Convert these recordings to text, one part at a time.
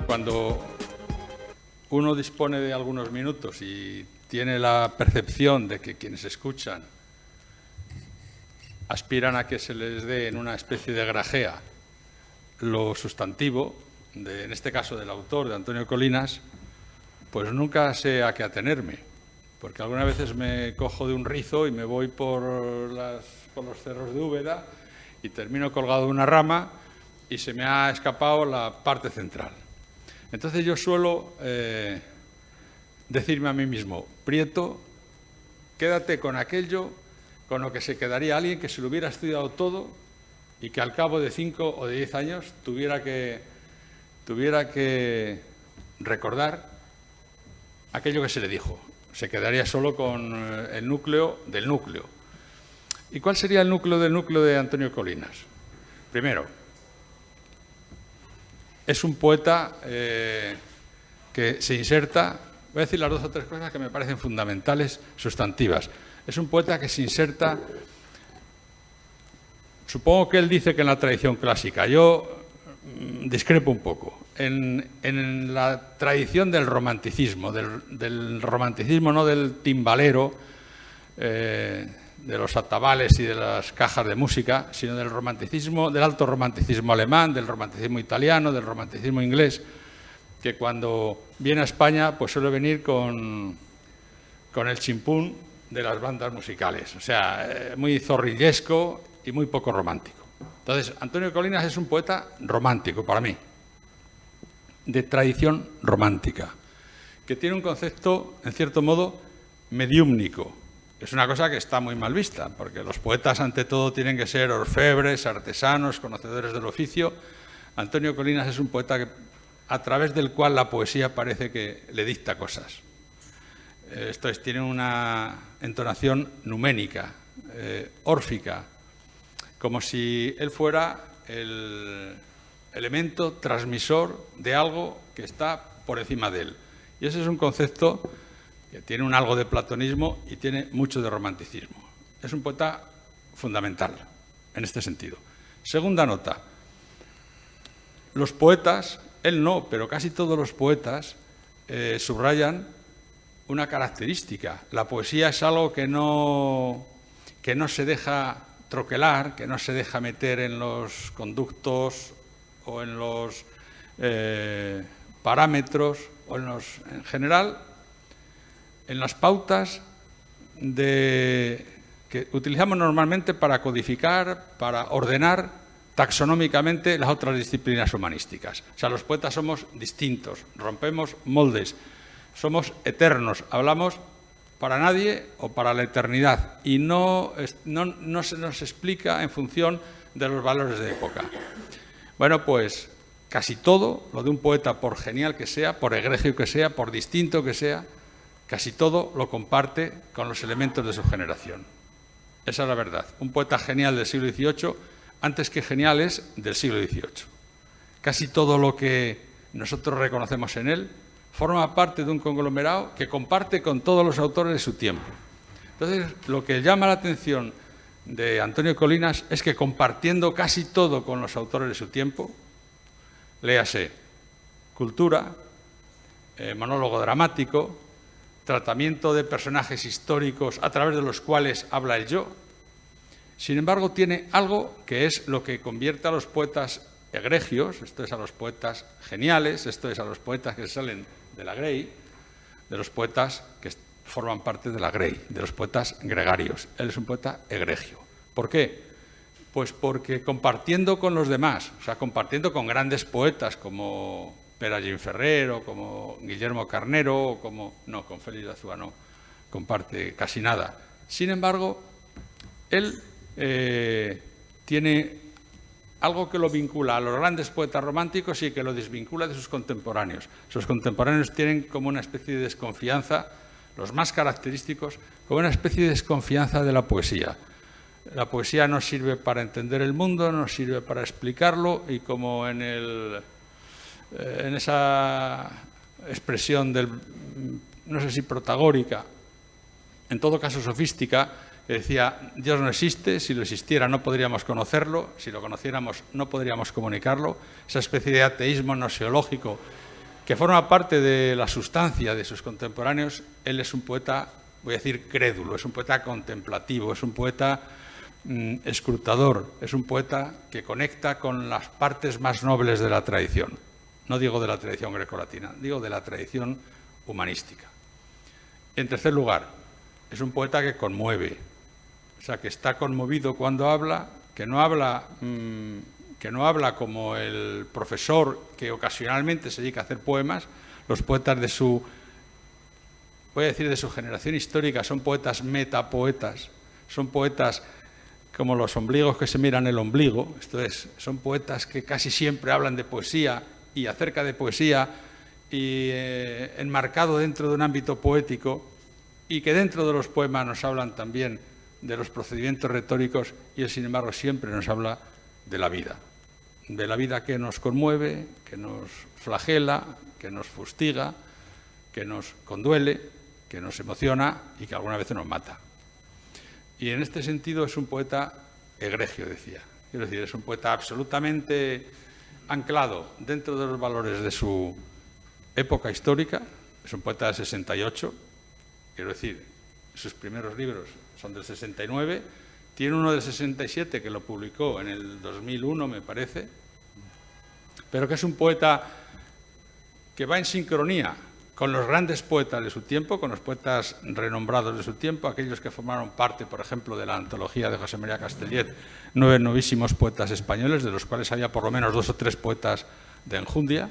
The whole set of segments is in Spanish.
cuando uno dispone de algunos minutos y tiene la percepción de que quienes escuchan aspiran a que se les dé en una especie de grajea lo sustantivo, en este caso del autor, de Antonio Colinas, pues nunca sé a qué atenerme, porque algunas veces me cojo de un rizo y me voy por los cerros de Úbeda y termino colgado de una rama y se me ha escapado la parte central. Entonces yo suelo decirme a mí mismo: Prieto, quédate con aquello con lo que se quedaría alguien que se lo hubiera estudiado todo y que al cabo de 5 o de 10 años tuviera que recordar aquello que se le dijo. Se quedaría solo con el núcleo del núcleo. ¿Y cuál sería el núcleo del núcleo de Antonio Colinas? Primero, es un poeta que se inserta. Voy a decir las 2 o 3 cosas que me parecen fundamentales, sustantivas. Es un poeta que se inserta, supongo que él dice que en la tradición clásica, yo discrepo un poco, en la tradición del romanticismo, del romanticismo no del timbalero, de los atabales y de las cajas de música, sino del romanticismo, del alto romanticismo alemán, del romanticismo italiano, del romanticismo inglés, que cuando viene a España pues suele venir con el chimpún de las bandas musicales, o sea, muy zorrillesco y muy poco romántico. Entonces, Antonio Colinas es un poeta romántico para mí, de tradición romántica, que tiene un concepto, en cierto modo, mediúmnico. Es una cosa que está muy mal vista, porque los poetas ante todo tienen que ser orfebres, artesanos, conocedores del oficio. Antonio Colinas es un poeta a través del cual la poesía parece que le dicta cosas. Esto es, tiene una entonación numénica, órfica, como si él fuera el elemento transmisor de algo que está por encima de él. Y ese es un concepto que tiene un algo de platonismo y tiene mucho de romanticismo. Es un poeta fundamental en este sentido. Segunda nota. Los poetas, él no, pero casi todos los poetas subrayan una característica. La poesía es algo que no se deja troquelar, que no se deja meter en los conductos o en los parámetros o en general, en las pautas que utilizamos normalmente para codificar, para ordenar taxonómicamente las otras disciplinas humanísticas. O sea, los poetas somos distintos, rompemos moldes, somos eternos, hablamos para nadie o para la eternidad y no se nos explica en función de los valores de época. Bueno, pues casi todo lo de un poeta, por genial que sea, por egregio que sea, por distinto que sea, casi todo lo comparte con los elementos de su generación. Esa es la verdad. Un poeta genial del siglo XVIII, antes que genial, es del siglo XVIII. Casi todo lo que nosotros reconocemos en él forma parte de un conglomerado que comparte con todos los autores de su tiempo. Entonces, lo que llama la atención de Antonio Colinas es que, compartiendo casi todo con los autores de su tiempo, léase cultura, monólogo dramático, tratamiento de personajes históricos a través de los cuales habla el yo. Sin embargo, tiene algo que es lo que convierte a los poetas egregios, esto es a los poetas geniales, esto es a los poetas que salen de la Grey, de los poetas que forman parte de la Grey, de los poetas gregarios. Él es un poeta egregio. ¿Por qué? Pues porque compartiendo con los demás, o sea, compartiendo con grandes poetas como Pere Gimferrer o como Guillermo Carnero, o como, no, con Félix de Azúa no comparte casi nada. Sin embargo, él tiene algo que lo vincula a los grandes poetas románticos y que lo desvincula de sus contemporáneos. Sus contemporáneos tienen como una especie de desconfianza, los más característicos, como una especie de desconfianza de la poesía. La poesía nos sirve para entender el mundo, nos sirve para explicarlo y como en esa expresión no sé si protagórica, en todo caso sofística, que decía: Dios no existe, si lo existiera no podríamos conocerlo, si lo conociéramos no podríamos comunicarlo. Esa especie de ateísmo gnoseológico que forma parte de la sustancia de sus contemporáneos, él es un poeta, voy a decir, crédulo, es un poeta contemplativo, es un poeta escrutador, es un poeta que conecta con las partes más nobles de la tradición. No digo de la tradición grecolatina, digo de la tradición humanística. En tercer lugar, es un poeta que conmueve, o sea, que está conmovido cuando habla, que no habla como el profesor que ocasionalmente se dedica a hacer poemas. Los poetas de su, voy a decir, de su generación histórica son poetas metapoetas, son poetas como los ombligos que se miran el ombligo, esto es, son poetas que casi siempre hablan de poesía y acerca de poesía y enmarcado dentro de un ámbito poético, y que dentro de los poemas nos hablan también de los procedimientos retóricos, y él, sin embargo, siempre nos habla de la vida que nos conmueve, que nos flagela, que nos fustiga, que nos conduele, que nos emociona y que alguna vez nos mata. Y en este sentido es un poeta egregio, decía. Quiero decir, es un poeta absolutamente anclado dentro de los valores de su época histórica. Es un poeta del 68, quiero decir, sus primeros libros son del 69, tiene uno del 67 que lo publicó en el 2001, me parece, pero que es un poeta que va en sincronía con los grandes poetas de su tiempo, con los poetas renombrados de su tiempo, aquellos que formaron parte, por ejemplo, de la antología de José María Castellet, 9 novísimos poetas españoles, de los cuales había por lo menos 2 o 3 poetas de enjundia,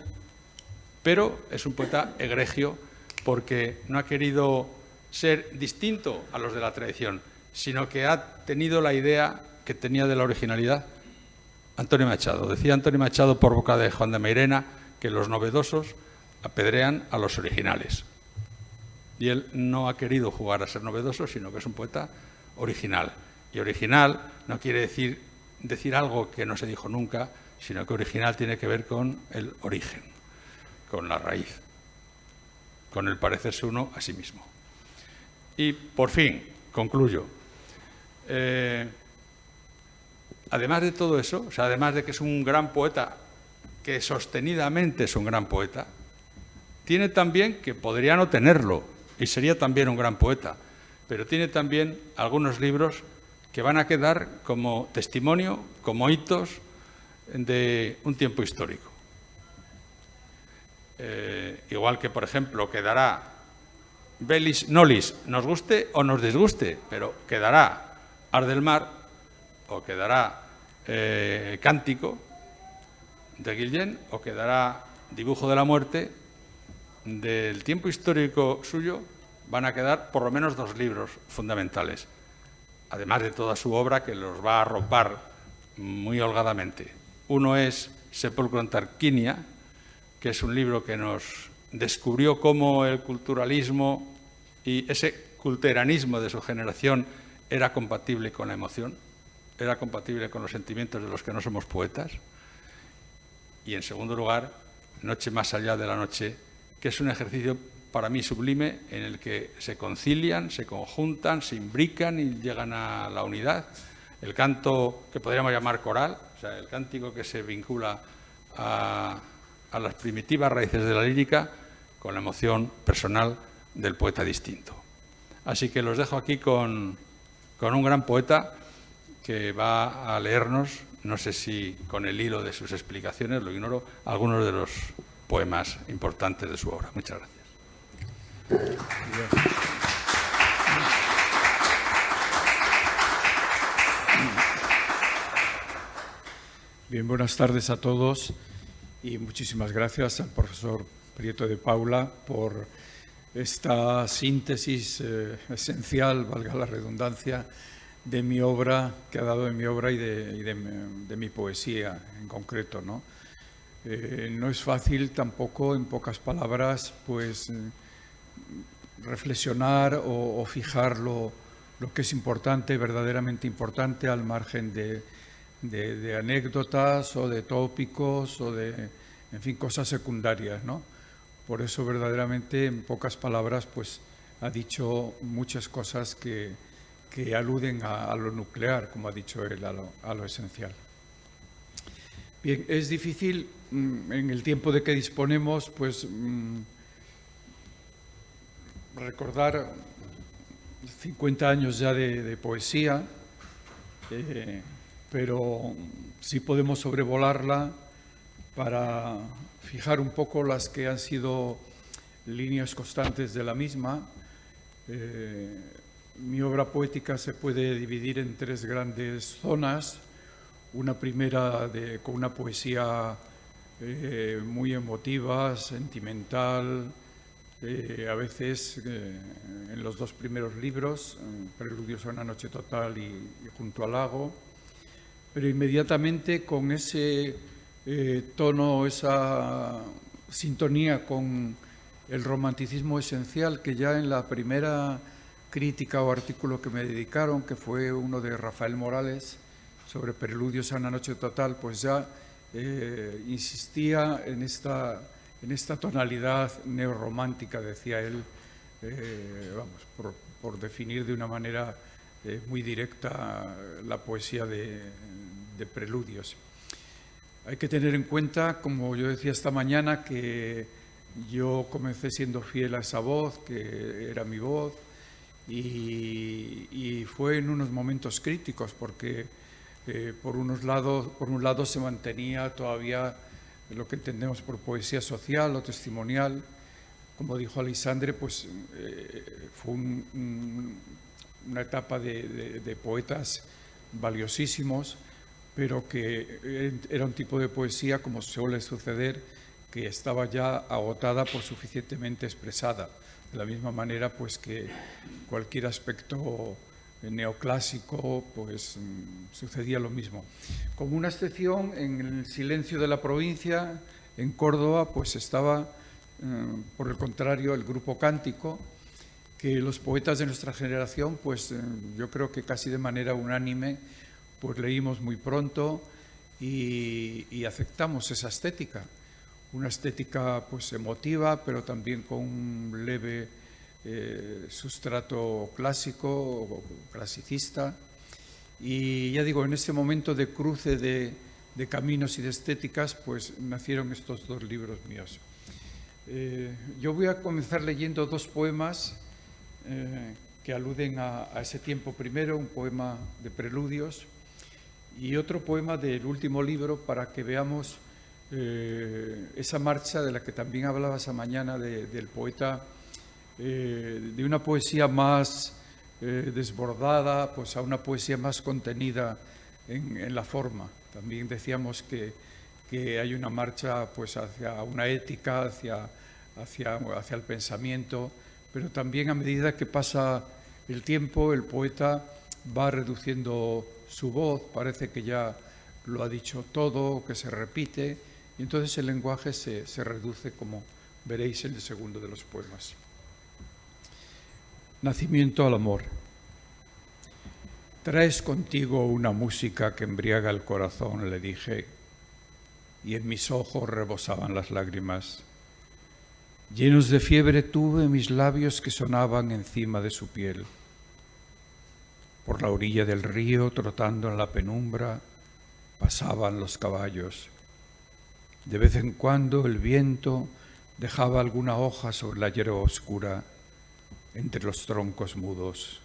pero es un poeta egregio porque no ha querido ser distinto a los de la tradición, sino que ha tenido la idea que tenía de la originalidad Antonio Machado. Decía Antonio Machado por boca de Juan de Mairena que los novedosos apedrean a los originales. Y él no ha querido jugar a ser novedoso, sino que es un poeta original. Y original no quiere decir algo que no se dijo nunca, sino que original tiene que ver con el origen, con la raíz, con el parecerse uno a sí mismo. Y, por fin, concluyo. Además de todo eso, o sea, además de que es un gran poeta, que sostenidamente es un gran poeta, tiene también, que podría no tenerlo, y sería también un gran poeta, pero tiene también algunos libros que van a quedar como testimonio, como hitos de un tiempo histórico. Igual que, por ejemplo, quedará Velis Nolis, nos guste o nos disguste, pero quedará Ar del Mar o quedará Cántico de Guillén o quedará Dibujo de la Muerte. Del tiempo histórico suyo van a quedar por lo menos 2 libros fundamentales, además de toda su obra que los va a arropar muy holgadamente. Uno es Sepulcro en Tarquinia, que es un libro que nos descubrió cómo el culturalismo y ese culteranismo de su generación era compatible con la emoción, era compatible con los sentimientos de los que no somos poetas. Y en segundo lugar, Noche más allá de la noche, que es un ejercicio para mí sublime en el que se concilian, se conjuntan, se imbrican y llegan a la unidad. El canto que podríamos llamar coral, o sea, el cántico que se vincula a las primitivas raíces de la lírica con la emoción personal del poeta distinto. Así que los dejo aquí con un gran poeta que va a leernos, no sé si con el hilo de sus explicaciones, lo ignoro, algunos de los poemas importantes de su obra. Muchas gracias. Bien, buenas tardes a todos y muchísimas gracias al profesor Prieto de Paula por esta síntesis esencial, valga la redundancia, de mi obra, que ha dado de mi obra y de mi poesía en concreto, ¿no? No es fácil tampoco, en pocas palabras, pues reflexionar o fijar lo que es importante, verdaderamente importante, al margen de anécdotas o de tópicos o de, en fin, cosas secundarias, ¿no? Por eso, verdaderamente, en pocas palabras, pues ha dicho muchas cosas que aluden a lo nuclear, como ha dicho él, a lo esencial. Bien, es difícil en el tiempo de que disponemos, pues recordar 50 años ya de poesía, pero sí podemos sobrevolarla para fijar un poco las que han sido líneas constantes de la misma. Mi obra poética se puede dividir en tres grandes zonas. Una primera con una poesía muy emotiva, sentimental, a veces en los dos primeros libros, Preludios a una noche total y Junto al lago, pero inmediatamente con ese tono, esa sintonía con el romanticismo esencial que ya en la primera crítica o artículo que me dedicaron, que fue uno de Rafael Morales, sobre Preludios a una noche total, pues ya insistía en esta tonalidad neorromántica, decía él, por definir de una manera muy directa la poesía de Preludios. Hay que tener en cuenta, como yo decía esta mañana, que yo comencé siendo fiel a esa voz, que era mi voz, y fue en unos momentos críticos, porque por un lado se mantenía todavía lo que entendemos por poesía social o testimonial. Como dijo Aleixandre, pues fue una etapa de poetas valiosísimos, pero que era un tipo de poesía, como suele suceder, que estaba ya agotada por suficientemente expresada. De la misma manera pues que cualquier aspecto neoclásico, pues sucedía lo mismo. Como una excepción, en el Silencio de la provincia, en Córdoba, pues estaba, por el contrario, el grupo Cántico, que los poetas de nuestra generación, pues yo creo que casi de manera unánime, pues leímos muy pronto y aceptamos esa estética. Una estética pues emotiva, pero también con un leve sustrato clásico o clasicista. Y ya digo, en ese momento de cruce de caminos y de estéticas, pues nacieron estos dos libros míos. Yo voy a comenzar leyendo dos poemas que aluden a ese tiempo. Primero, un poema de Preludios y otro poema del último libro, para que veamos esa marcha de la que también hablaba esa mañana del poeta, de una poesía más desbordada, pues a una poesía más contenida en la forma. También decíamos que hay una marcha pues hacia una ética, hacia el pensamiento, pero también a medida que pasa el tiempo, el poeta va reduciendo su voz, parece que ya lo ha dicho todo, que se repite, y entonces el lenguaje se reduce, como veréis en el segundo de los poemas. Nacimiento al amor. Traes contigo una música que embriaga el corazón, le dije, y en mis ojos rebosaban las lágrimas. Llenos de fiebre tuve mis labios que sonaban encima de su piel. Por la orilla del río, trotando en la penumbra, pasaban los caballos. De vez en cuando el viento dejaba alguna hoja sobre la hierba oscura, entre los troncos mudos.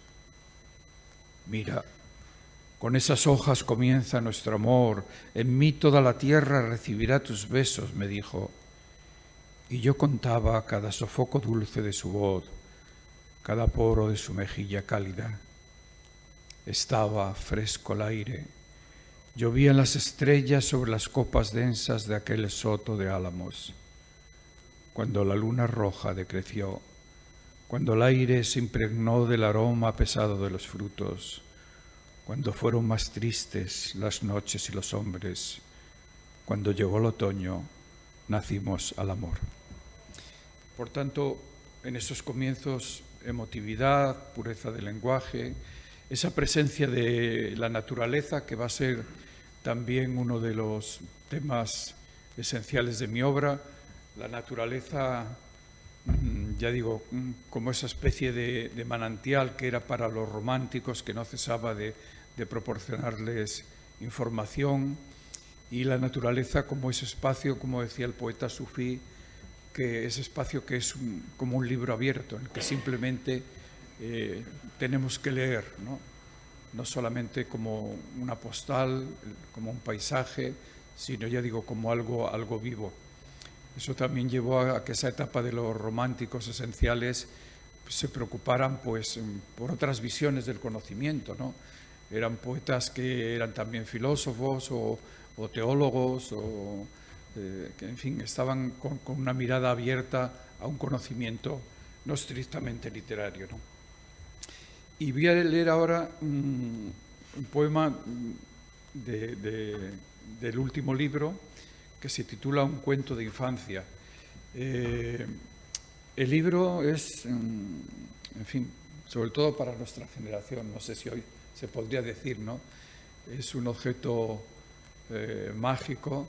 Mira, con esas hojas comienza nuestro amor, en mí toda la tierra recibirá tus besos, me dijo. Y yo contaba cada sofoco dulce de su voz, cada poro de su mejilla cálida. Estaba fresco el aire, llovían las estrellas sobre las copas densas de aquel soto de álamos. Cuando la luna roja decreció, cuando el aire se impregnó del aroma pesado de los frutos, cuando fueron más tristes las noches y los hombres, cuando llegó el otoño, nacimos al amor. Por tanto, en esos comienzos, emotividad, pureza del lenguaje, esa presencia de la naturaleza, que va a ser también uno de los temas esenciales de mi obra, la naturaleza, ya digo, como esa especie de manantial que era para los románticos, que no cesaba de proporcionarles información, y la naturaleza como ese espacio, como decía el poeta sufí, que ese espacio que es como un libro abierto, en el que simplemente tenemos que leer, ¿no? No solamente como una postal, como un paisaje, sino, ya digo, como algo vivo. Eso también llevó a que esa etapa de los románticos esenciales pues, se preocuparan pues, por otras visiones del conocimiento, ¿no? Eran poetas que eran también filósofos o teólogos, que en fin, estaban con una mirada abierta a un conocimiento no estrictamente literario, ¿no? Y voy a leer ahora un poema del último libro que se titula Un cuento de infancia. El libro es, en fin, sobre todo para nuestra generación, no sé si hoy se podría decir, ¿no? Es un objeto mágico.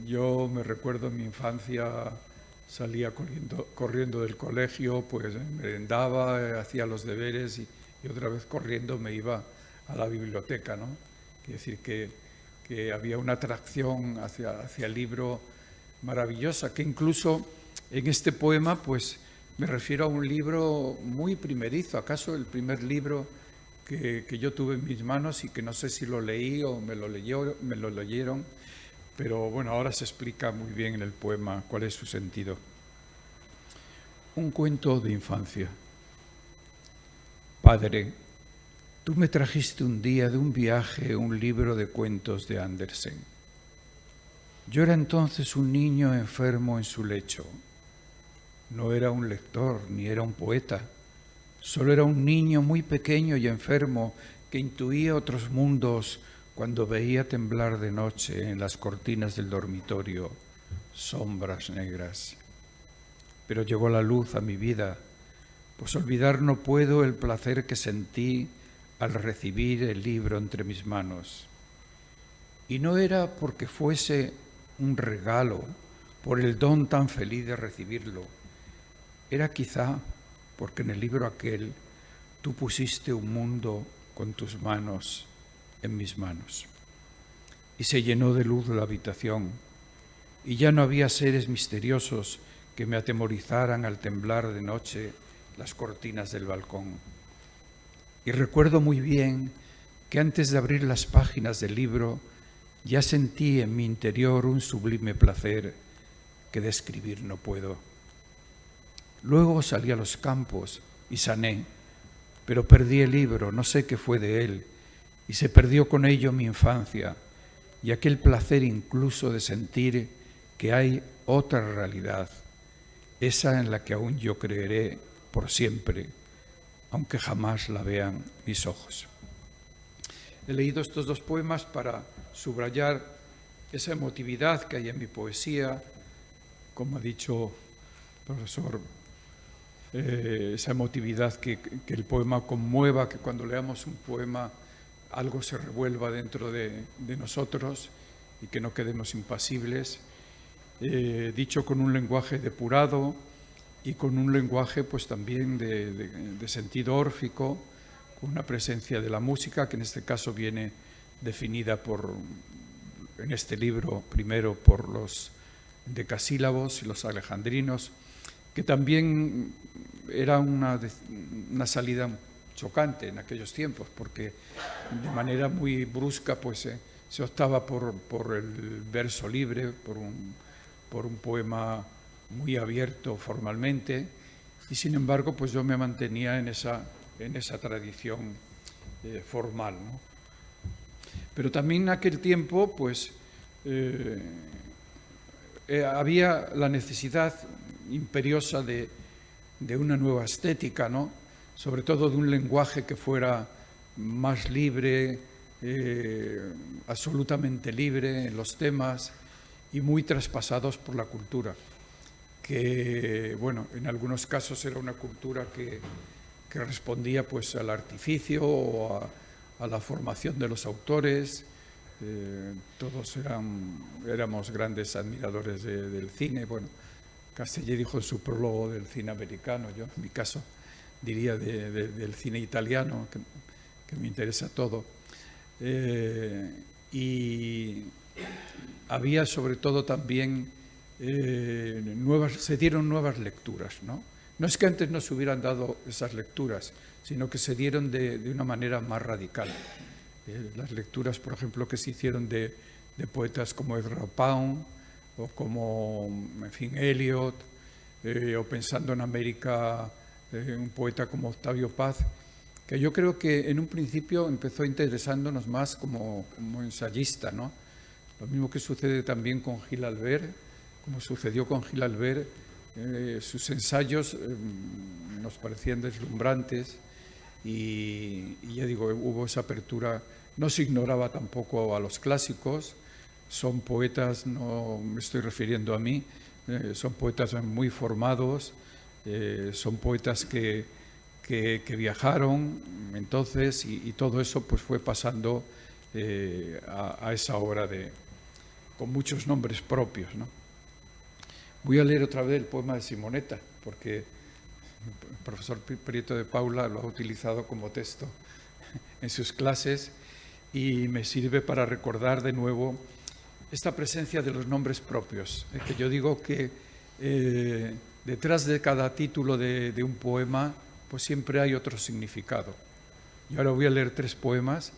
Yo me recuerdo en mi infancia, salía corriendo del colegio, pues merendaba, hacía los deberes y otra vez corriendo me iba a la biblioteca, ¿no? Quiere decir que había una atracción hacia el libro maravillosa, que incluso en este poema pues me refiero a un libro muy primerizo, acaso el primer libro que yo tuve en mis manos y que no sé si lo leí o me lo leyeron, pero bueno, ahora se explica muy bien en el poema cuál es su sentido. Un cuento de infancia. Padre, tú me trajiste un día de un viaje un libro de cuentos de Andersen. Yo era entonces un niño enfermo en su lecho. No era un lector ni era un poeta, solo era un niño muy pequeño y enfermo que intuía otros mundos cuando veía temblar de noche en las cortinas del dormitorio sombras negras. Pero llegó la luz a mi vida, pues olvidar no puedo el placer que sentí al recibir el libro entre mis manos. Y no era porque fuese un regalo, por el don tan feliz de recibirlo. Era quizá porque en el libro aquel tú pusiste un mundo con tus manos en mis manos. Y se llenó de luz la habitación, y ya no había seres misteriosos que me atemorizaran al temblar de noche las cortinas del balcón. Y recuerdo muy bien que antes de abrir las páginas del libro ya sentí en mi interior un sublime placer que describir no puedo. Luego salí a los campos y sané, pero perdí el libro, no sé qué fue de él, y se perdió con ello mi infancia y aquel placer incluso de sentir que hay otra realidad, esa en la que aún yo creeré por siempre, aunque jamás la vean mis ojos. He leído estos dos poemas para subrayar esa emotividad que hay en mi poesía, como ha dicho el profesor, esa emotividad que el poema conmueva, que cuando leamos un poema algo se revuelva dentro de nosotros y que no quedemos impasibles, dicho con un lenguaje depurado y con un lenguaje pues también de sentido órfico, con una presencia de la música que en este caso viene definida en este libro primero por los decasílabos y los alejandrinos, que también era una salida chocante en aquellos tiempos, porque de manera muy brusca pues se optaba por el verso libre, por un poema muy abierto formalmente, y sin embargo pues yo me mantenía en esa tradición formal, ¿no? Pero también en aquel tiempo pues había la necesidad imperiosa de una nueva estética, ¿no? Sobre todo de un lenguaje que fuera más libre, absolutamente libre en los temas y muy traspasados por la cultura, que, bueno, en algunos casos era una cultura que respondía pues al artificio o a la formación de los autores. Todos éramos grandes admiradores del cine. Bueno, Castellé dijo en su prólogo del cine americano, yo en mi caso diría del cine italiano, que me interesa todo. y había sobre todo también se dieron nuevas lecturas, ¿no? No es que antes no se hubieran dado esas lecturas, sino que se dieron de una manera más radical. Las lecturas, por ejemplo, que se hicieron de poetas como Ezra Pound o como, en fin, Eliot, o pensando en América, un poeta como Octavio Paz, que yo creo que en un principio empezó interesándonos más como ensayista, ¿no? Lo mismo que sucede también con Gil Albert, como sucedió con Gil Albert, sus ensayos nos parecían deslumbrantes y ya digo, hubo esa apertura. No se ignoraba tampoco a los clásicos, son poetas, no me estoy refiriendo a mí, son poetas muy formados, son poetas que viajaron entonces y todo eso pues fue pasando a esa obra con muchos nombres propios, ¿no? Voy a leer otra vez el poema de Simonetta, porque el profesor Prieto de Paula lo ha utilizado como texto en sus clases y me sirve para recordar de nuevo esta presencia de los nombres propios. Es que yo digo que detrás de cada título de un poema pues siempre hay otro significado. Y ahora voy a leer 3 poemas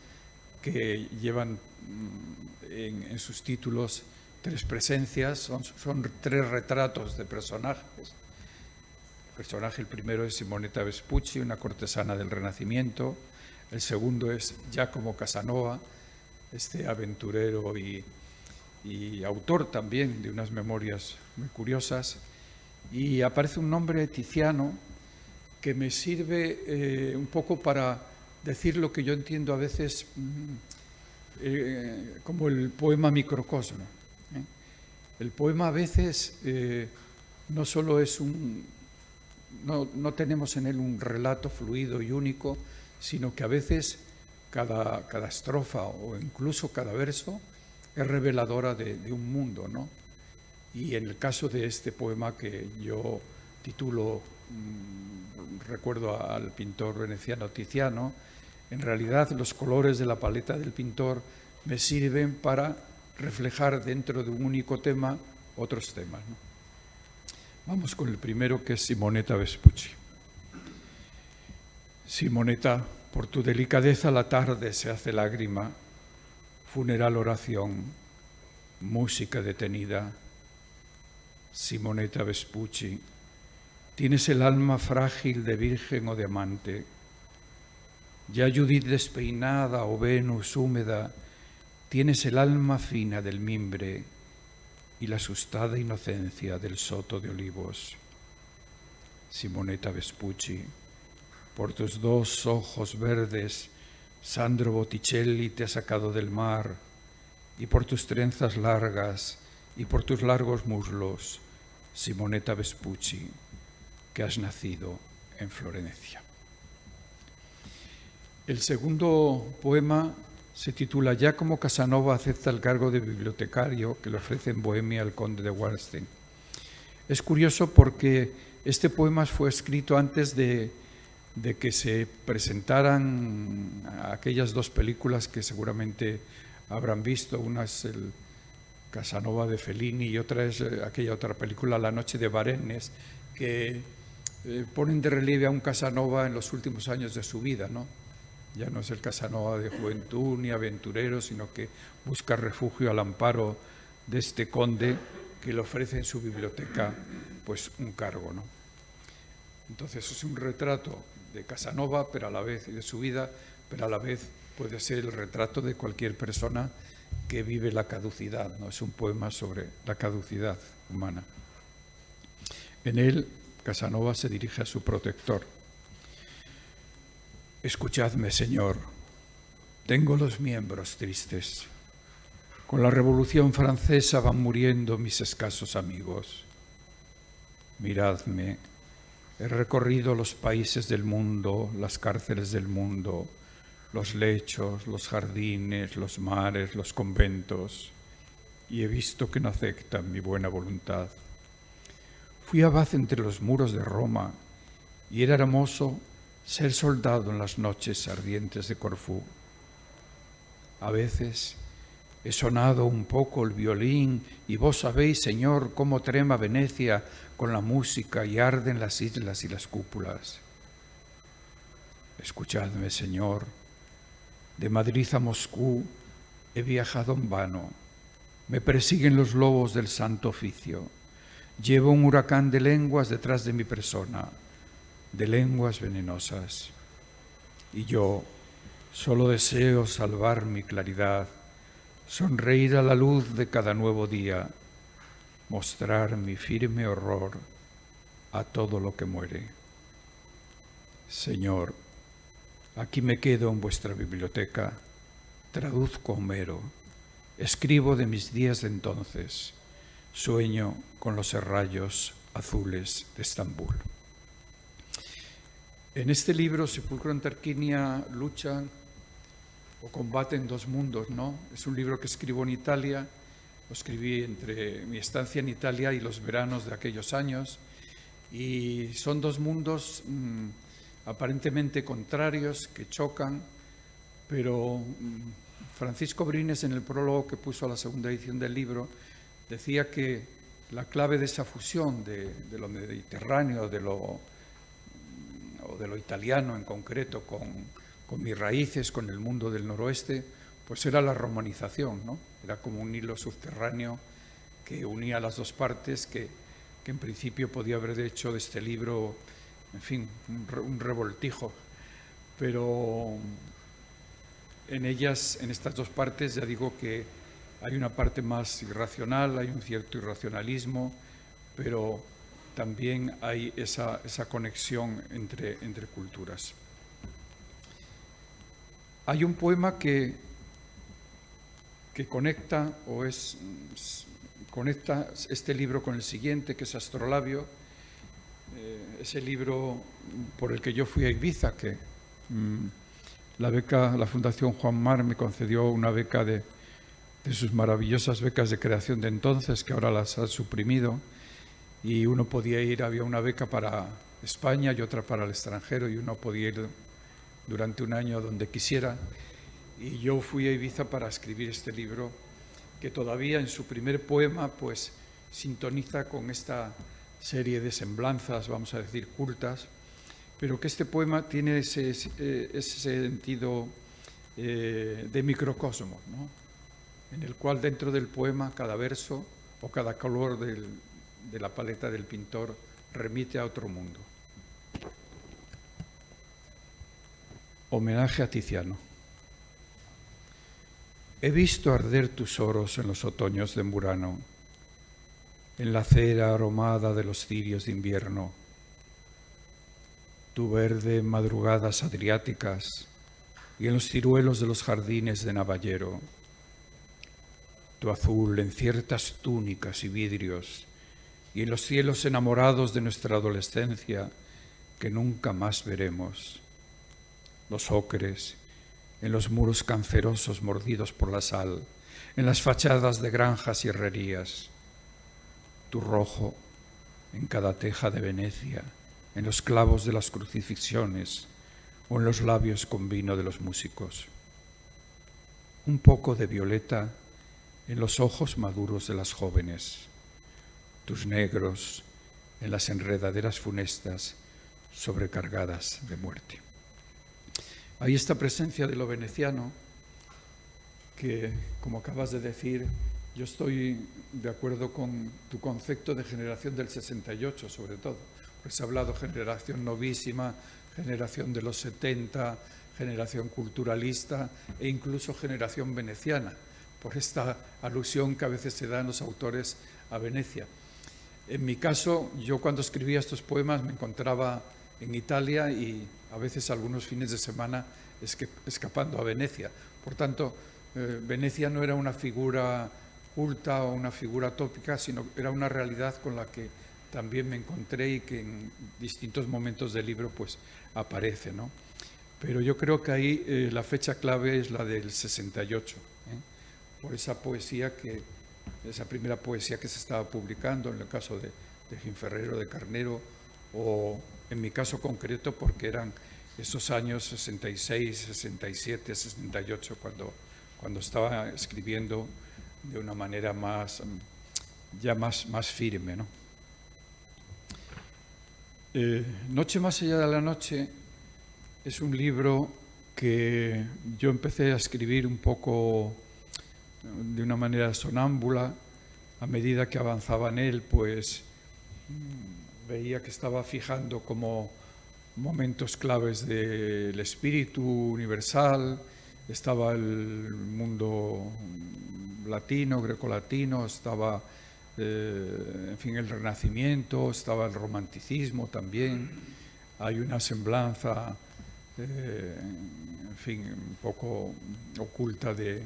que llevan en sus títulos 3 presencias, son 3 retratos de personajes. El personaje, el primero es Simonetta Vespucci, una cortesana del Renacimiento. El segundo es Giacomo Casanova, este aventurero y autor también de unas memorias muy curiosas. Y aparece un nombre Tiziano que me sirve un poco para decir lo que yo entiendo a veces como el poema microcosmo. El poema a veces no solo es no tenemos en él un relato fluido y único, sino que a veces cada estrofa o incluso cada verso es reveladora de un mundo, ¿no? Y en el caso de este poema que yo titulo recuerdo al pintor veneciano Tiziano, en realidad los colores de la paleta del pintor me sirven para reflejar dentro de un único tema otros temas, ¿no? Vamos con el primero, que es Simonetta Vespucci. Simonetta, por tu delicadeza la tarde se hace lágrima, funeral oración, música detenida. Simonetta Vespucci, tienes el alma frágil de virgen o de amante. Ya Judith despeinada o Venus húmeda, tienes el alma fina del mimbre y la asustada inocencia del soto de olivos. Simonetta Vespucci, por tus 2 ojos verdes, Sandro Botticelli te ha sacado del mar, y por tus trenzas largas y por tus largos muslos, Simonetta Vespucci, que has nacido en Florencia. El segundo poema se titula Giacomo Casanova acepta el cargo de bibliotecario que le ofrece en Bohemia al conde de Wallenstein. Es curioso porque este poema fue escrito antes de que se presentaran aquellas 2 películas que seguramente habrán visto. Una es el Casanova de Fellini y otra es aquella otra película, La noche de Varennes, que ponen de relieve a un Casanova en los últimos años de su vida, ¿no? Ya no es el Casanova de juventud ni aventurero, sino que busca refugio al amparo de este conde que le ofrece en su biblioteca pues un cargo, ¿no? Entonces es un retrato de Casanova, pero a la vez, y de su vida, pero a la vez puede ser el retrato de cualquier persona que vive la caducidad, ¿no? Es un poema sobre la caducidad humana. En él, Casanova se dirige a su protector. Escuchadme, Señor, tengo los miembros tristes. Con la Revolución Francesa van muriendo mis escasos amigos. Miradme, he recorrido los países del mundo, las cárceles del mundo, los lechos, los jardines, los mares, los conventos, y he visto que no aceptan mi buena voluntad. Fui abad entre los muros de Roma y era hermoso ser soldado en las noches ardientes de Corfú. A veces He sonado un poco el violín y vos sabéis, Señor, cómo trema Venecia con la música y arden las islas y las cúpulas. Escuchadme, Señor, de Madrid a Moscú he viajado en vano. Me persiguen los lobos del Santo Oficio. Llevo un huracán de lenguas detrás de mi persona, de lenguas venenosas. Y yo solo deseo salvar mi claridad, sonreír a la luz de cada nuevo día, mostrar mi firme horror a todo lo que muere. Señor, aquí me quedo en vuestra biblioteca, traduzco Homero, escribo de mis días de entonces, sueño con los serrallos azules de Estambul. En este libro, Sepulcro en Tarquinia luchan o combaten dos mundos, ¿no? Es un libro que escribo en Italia, lo escribí entre mi estancia en Italia y los veranos de aquellos años, y son dos mundos aparentemente contrarios, que chocan, pero Francisco Brines, en el prólogo que puso a la segunda edición del libro, decía que la clave de esa fusión de lo mediterráneo, de lo italiano en concreto, con mis raíces, con el mundo del noroeste, pues era la romanización, ¿no? Era como un hilo subterráneo que unía las dos partes, que en principio podía haber hecho de este libro, en fin, un revoltijo. Pero en ellas, en estas dos partes, ya digo que hay una parte más irracional, hay un cierto irracionalismo, pero también hay esa conexión entre culturas. Hay un poema que conecta conecta este libro con el siguiente, que es Astrolabio, ese libro por el que yo fui a Ibiza, que la Fundación Juan Mar me concedió una beca de sus maravillosas becas de creación de entonces, que ahora las ha suprimido, y uno podía ir, había una beca para España y otra para el extranjero, y uno podía ir durante un año donde quisiera. Y yo fui a Ibiza para escribir este libro, que todavía en su primer poema pues sintoniza con esta serie de semblanzas, vamos a decir, cultas, pero que este poema tiene ese sentido de microcosmo, ¿no? En el cual dentro del poema cada verso o cada color de la paleta del pintor remite a otro mundo. Homenaje a Tiziano. He visto arder tus oros en los otoños de Murano, en la cera aromada de los cirios de invierno, tu verde en madrugadas adriáticas y en los ciruelos de los jardines de Navallero, tu azul en ciertas túnicas y vidrios y en los cielos enamorados de nuestra adolescencia que nunca más veremos, los ocres en los muros cancerosos mordidos por la sal, en las fachadas de granjas y herrerías, tu rojo en cada teja de Venecia, en los clavos de las crucifixiones o en los labios con vino de los músicos. Un poco de violeta en los ojos maduros de las jóvenes, tus negros en las enredaderas funestas sobrecargadas de muerte. Hay esta presencia de lo veneciano que, como acabas de decir, yo estoy de acuerdo con tu concepto de generación del 68, sobre todo. Pues he hablado generación novísima, generación de los 70, generación culturalista e incluso generación veneciana, por esta alusión que a veces se da en los autores a Venecia. En mi caso, yo cuando escribía estos poemas me encontraba en Italia y a veces algunos fines de semana escapando a Venecia. Por tanto, Venecia no era una figura culta o una figura tópica, sino era una realidad con la que también me encontré y que en distintos momentos del libro pues aparece, ¿no? Pero yo creo que ahí la fecha clave es la del 68, por esa poesía esa primera poesía que se estaba publicando, en el caso de Ginferrero, de Carnero, o en mi caso concreto porque eran esos años 66, 67, 68, cuando estaba escribiendo de una manera más firme, ¿no? Noche más allá de la noche es un libro que yo empecé a escribir un poco de una manera sonámbula. A medida que avanzaba en él, pues veía que estaba fijando como momentos claves del espíritu universal. Estaba el mundo latino, grecolatino, estaba, en fin, el Renacimiento, estaba el romanticismo también. Hay una semblanza, en fin, un poco oculta de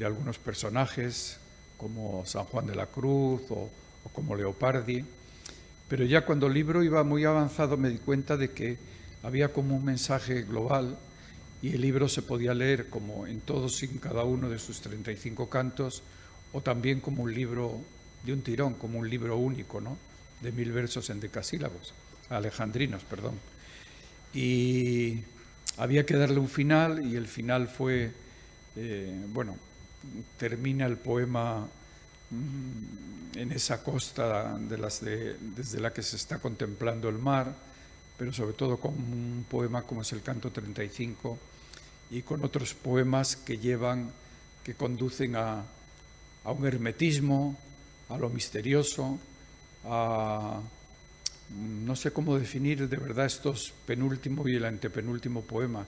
algunos personajes, como San Juan de la Cruz o como Leopardi. Pero ya cuando el libro iba muy avanzado me di cuenta de que había como un mensaje global y el libro se podía leer como en todos y en cada uno de sus 35 cantos, o también como un libro de un tirón, como un libro único, ¿no?, de 1000 versos en decasílabos, alejandrinos, perdón. Y había que darle un final, y el final fue, bueno, termina el poema en esa costa desde la que se está contemplando el mar, pero sobre todo con un poema como es el Canto 35 y con otros poemas que conducen a un hermetismo, a lo misterioso, no sé cómo definir de verdad estos penúltimo y el antepenúltimo poema.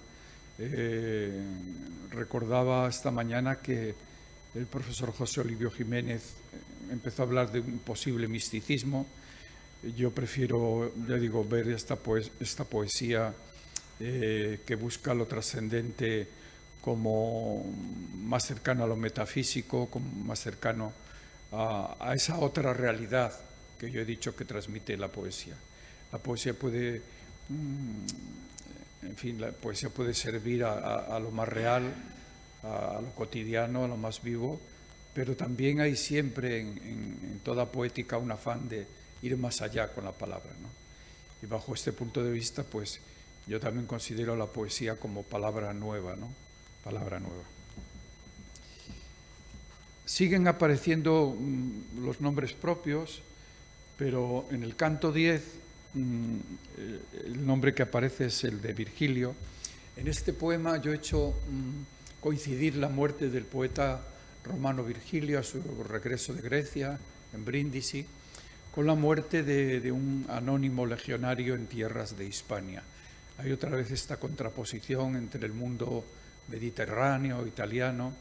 Recordaba esta mañana que el profesor José Olivio Jiménez empezó a hablar de un posible misticismo. Yo prefiero, ya digo, ver esta poesía que busca lo trascendente como más cercano a lo metafísico, como más cercano a esa otra realidad que yo he dicho que transmite la poesía. La poesía puede, en fin, la poesía puede servir a lo más real, a lo cotidiano, a lo más vivo, pero también hay siempre en toda poética un afán de ir más allá con la palabra, ¿no? Y bajo este punto de vista, pues yo también considero la poesía como palabra nueva, ¿no? Palabra nueva. Siguen apareciendo los nombres propios, pero en el canto 10 el nombre que aparece es el de Virgilio. En este poema yo he hecho coincidir la muerte del poeta romano Virgilio a su regreso de Grecia, en Brindisi, con la muerte de un anónimo legionario en tierras de Hispania. Hay otra vez esta contraposición entre el mundo mediterráneo, italiano,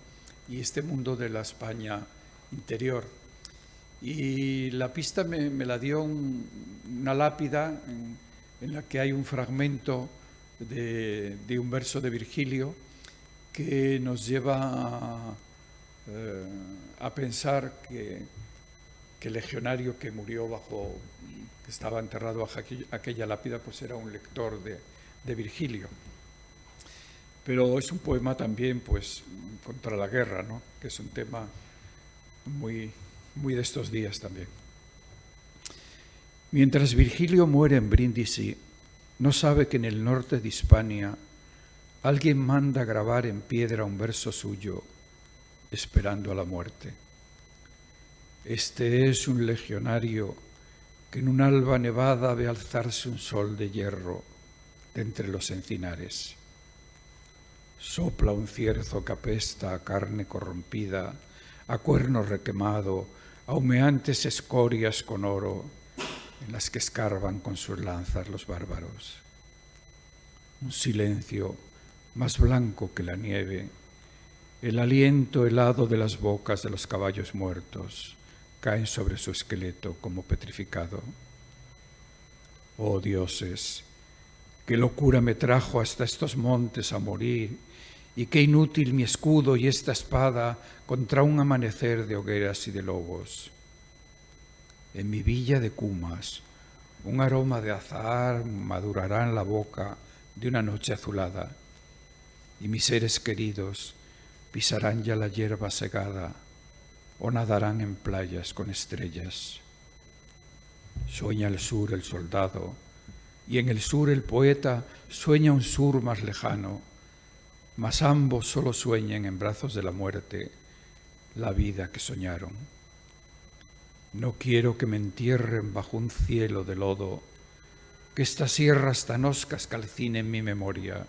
y este mundo de la España interior. Y la pista me la dio una lápida en la que hay un fragmento de un verso de Virgilio que nos lleva a pensar que el legionario que murió que estaba enterrado bajo aquella lápida, pues era un lector de Virgilio. Pero es un poema también, pues, contra la guerra, ¿no?, que es un tema muy de estos días también. Mientras Virgilio muere en Brindisi, no sabe que en el norte de Hispania alguien manda grabar en piedra un verso suyo, esperando a la muerte. Este es un legionario que en un alba nevada ve alzarse un sol de hierro de entre los encinares. Sopla un cierzo que apesta a carne corrompida, a cuerno requemado, a humeantes escorias con oro, en las que escarban con sus lanzas los bárbaros. Un silencio más blanco que la nieve, el aliento helado de las bocas de los caballos muertos caen sobre su esqueleto como petrificado. Oh dioses, qué locura me trajo hasta estos montes a morir, y qué inútil mi escudo y esta espada contra un amanecer de hogueras y de lobos. En mi villa de Cumas, un aroma de azahar madurará en la boca de una noche azulada, y mis seres queridos pisarán ya la hierba segada o nadarán en playas con estrellas. Sueña al sur el soldado, y en el sur el poeta sueña un sur más lejano, mas ambos solo sueñan en brazos de la muerte la vida que soñaron. No quiero que me entierren bajo un cielo de lodo, que estas sierras tan hoscas calcinen mi memoria.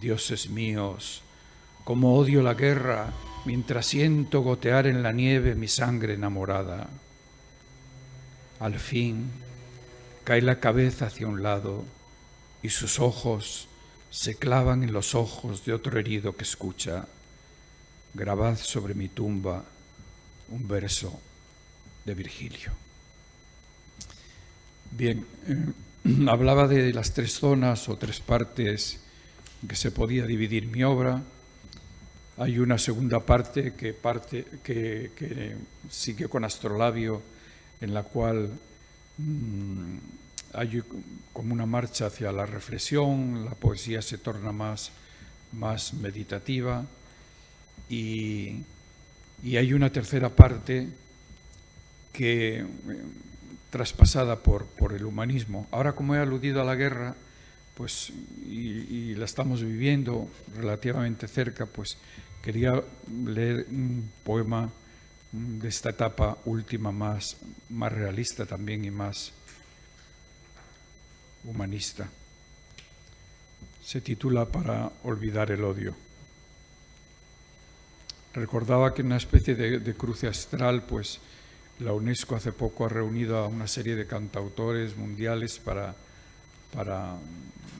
Dioses míos, como odio la guerra, mientras siento gotear en la nieve mi sangre enamorada. Al fin cae la cabeza hacia un lado y sus ojos se clavan en los ojos de otro herido que escucha. Grabad sobre mi tumba un verso de Virgilio. Bien, hablaba de las tres zonas o tres partes en que se podía dividir mi obra. Hay una segunda parte que sigue con Astrolabio, en la cual hay como una marcha hacia la reflexión, la poesía se torna más meditativa, y hay una tercera parte que traspasada por el humanismo. Ahora, como he aludido a la guerra, pues y la estamos viviendo relativamente cerca, pues quería leer un poema de esta etapa última más realista también y más humanista. Se titula Para olvidar el odio. Recordaba que en una especie de cruce astral, pues la UNESCO hace poco ha reunido a una serie de cantautores mundiales para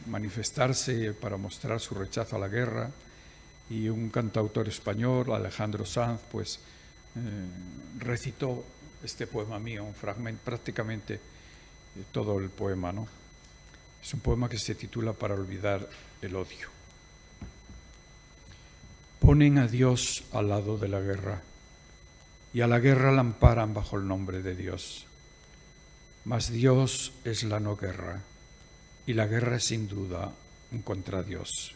manifestarse, para mostrar su rechazo a la guerra, y un cantautor español, Alejandro Sanz, pues recitó este poema mío, un fragmento, prácticamente todo el poema, ¿no? Es un poema que se titula Para olvidar el odio. Ponen a Dios al lado de la guerra y a la guerra la amparan bajo el nombre de Dios. Mas Dios es la no guerra y la guerra es sin duda un contra Dios.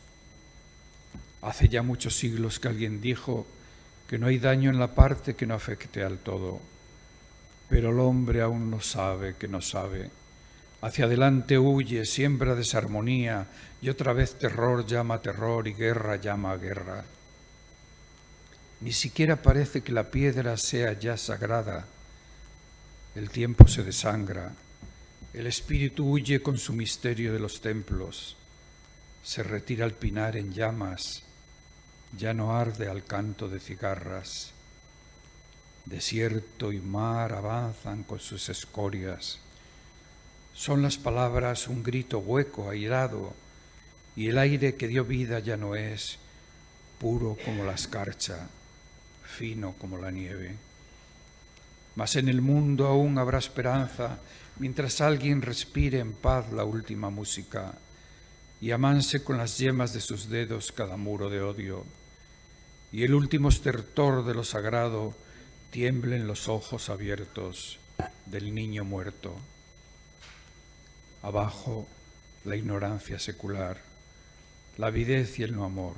Hace ya muchos siglos que alguien dijo que no hay daño en la parte que no afecte al todo, pero el hombre aún no sabe que no sabe. Hacia adelante huye, siembra desarmonía y otra vez terror llama a terror y guerra llama a guerra. Ni siquiera parece que la piedra sea ya sagrada. El tiempo se desangra, el espíritu huye con su misterio de los templos, se retira el pinar en llamas, ya no arde al canto de cigarras. Desierto y mar avanzan con sus escorias. Son las palabras un grito hueco, airado, y el aire que dio vida ya no es, puro como la escarcha, fino como la nieve. Mas en el mundo aún habrá esperanza mientras alguien respire en paz la última música y amanse con las yemas de sus dedos cada muro de odio, y el último estertor de lo sagrado tiemble en los ojos abiertos del niño muerto. Abajo, la ignorancia secular, la avidez y el no amor,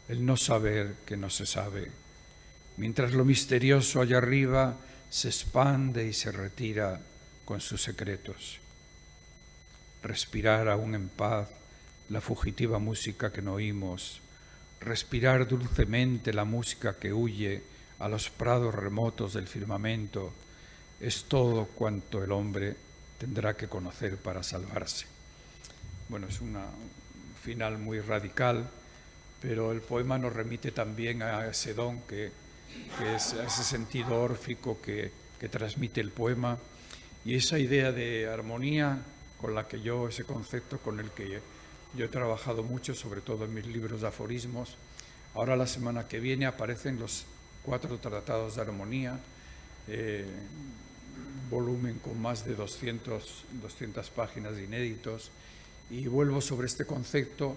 el no saber que no se sabe, mientras lo misterioso allá arriba se expande y se retira con sus secretos. Respirar aún en paz la fugitiva música que no oímos, respirar dulcemente la música que huye a los prados remotos del firmamento, es todo cuanto el hombre tendrá que conocer para salvarse. Bueno, es un final muy radical, pero el poema nos remite también a ese don que es ese sentido órfico que transmite el poema, y esa idea de armonía con la que ese concepto con el que yo he trabajado mucho, sobre todo en mis libros de aforismos. Ahora la semana que viene aparecen los 4 tratados de armonía, volumen con más de 200 páginas de inéditos, y vuelvo sobre este concepto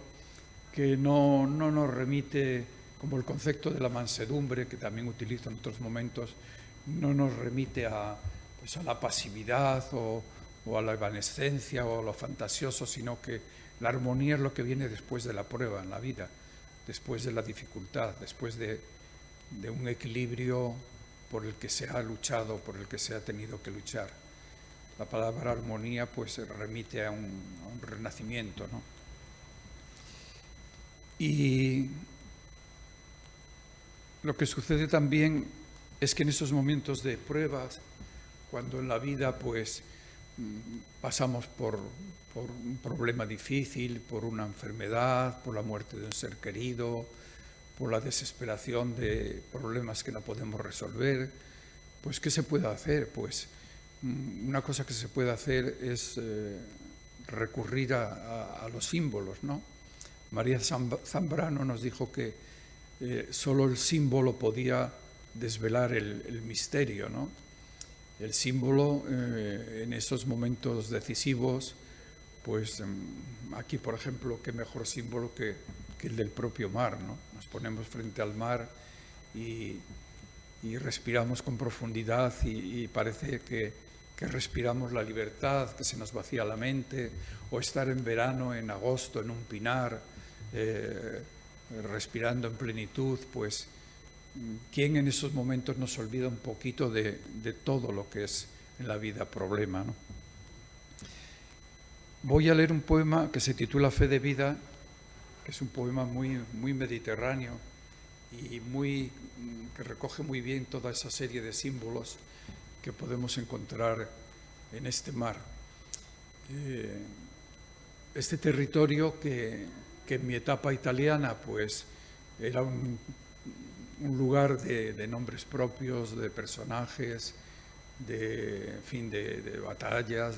que no nos remite, como el concepto de la mansedumbre, que también utilizo en otros momentos, no nos remite a la pasividad o a la evanescencia o a lo fantasioso, sino que la armonía es lo que viene después de la prueba en la vida, después de la dificultad, después de un equilibrio por el que se ha luchado, por el que se ha tenido que luchar. La palabra armonía pues remite a un renacimiento, ¿no? Y lo que sucede también es que en esos momentos de pruebas, cuando en la vida pues pasamos por un problema difícil, por una enfermedad, por la muerte de un ser querido, por la desesperación de problemas que no podemos resolver, pues ¿qué se puede hacer? Pues una cosa que se puede hacer es recurrir a los símbolos, ¿no? María Zambrano nos dijo que solo el símbolo podía desvelar el misterio, ¿no? El símbolo en esos momentos decisivos, pues aquí, por ejemplo, qué mejor símbolo que el del propio mar, ¿no? Nos ponemos frente al mar y respiramos con profundidad y parece que respiramos la libertad, que se nos vacía la mente, o estar en verano, en agosto, en un pinar, respirando en plenitud, pues ¿quién en esos momentos nos olvida un poquito de todo lo que es en la vida problema, ¿no? Voy a leer un poema que se titula Fe de vida, que es un poema muy mediterráneo y que recoge muy bien toda esa serie de símbolos que podemos encontrar en este mar. Este territorio que en mi etapa italiana pues era un lugar de nombres propios, de personajes, de batallas.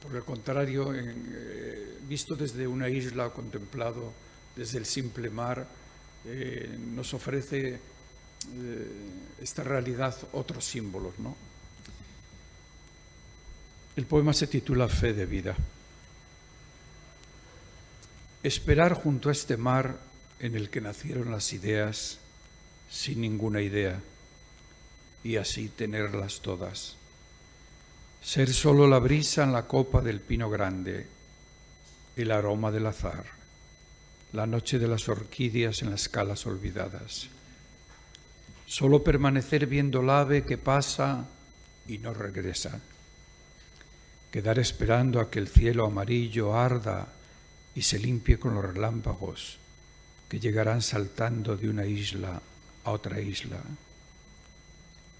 Por el contrario, visto desde una isla, contemplado desde el simple mar, nos ofrece esta realidad otros símbolos, ¿no? El poema se titula Fe de vida. Esperar junto a este mar en el que nacieron las ideas sin ninguna idea y así tenerlas todas. Ser solo la brisa en la copa del pino grande, el aroma del azar, la noche de las orquídeas en las calas olvidadas. Solo permanecer viendo el ave que pasa y no regresa. Quedar esperando a que el cielo amarillo arda y se limpie con los relámpagos que llegarán saltando de una isla a otra isla.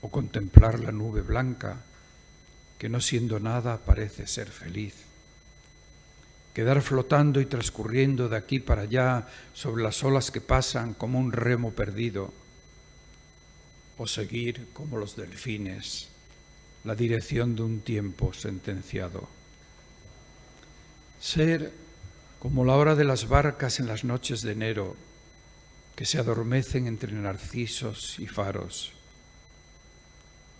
O contemplar la nube blanca que no siendo nada parece ser feliz. Quedar flotando y transcurriendo de aquí para allá sobre las olas que pasan como un remo perdido. O seguir como los delfines la dirección de un tiempo sentenciado. Ser como la hora de las barcas en las noches de enero que se adormecen entre narcisos y faros.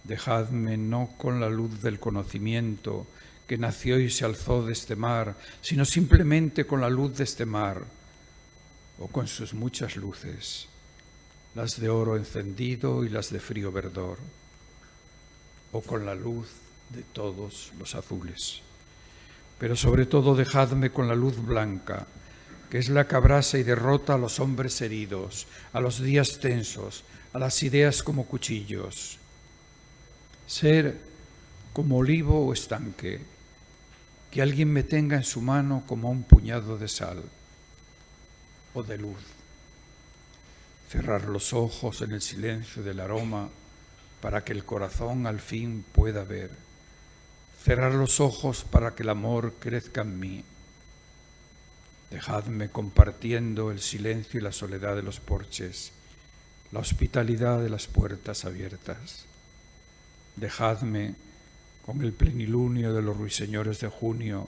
Dejadme no con la luz del conocimiento que nació y se alzó de este mar, sino simplemente con la luz de este mar, o con sus muchas luces, las de oro encendido y las de frío verdor, o con la luz de todos los azules. Pero sobre todo dejadme con la luz blanca, que es la que abrasa y derrota a los hombres heridos, a los días tensos, a las ideas como cuchillos. Ser como olivo o estanque, que alguien me tenga en su mano como un puñado de sal o de luz. Cerrar los ojos en el silencio del aroma para que el corazón al fin pueda ver. Cerrar los ojos para que el amor crezca en mí. Dejadme compartiendo el silencio y la soledad de los porches, la hospitalidad de las puertas abiertas. Dejadme con el plenilunio de los ruiseñores de junio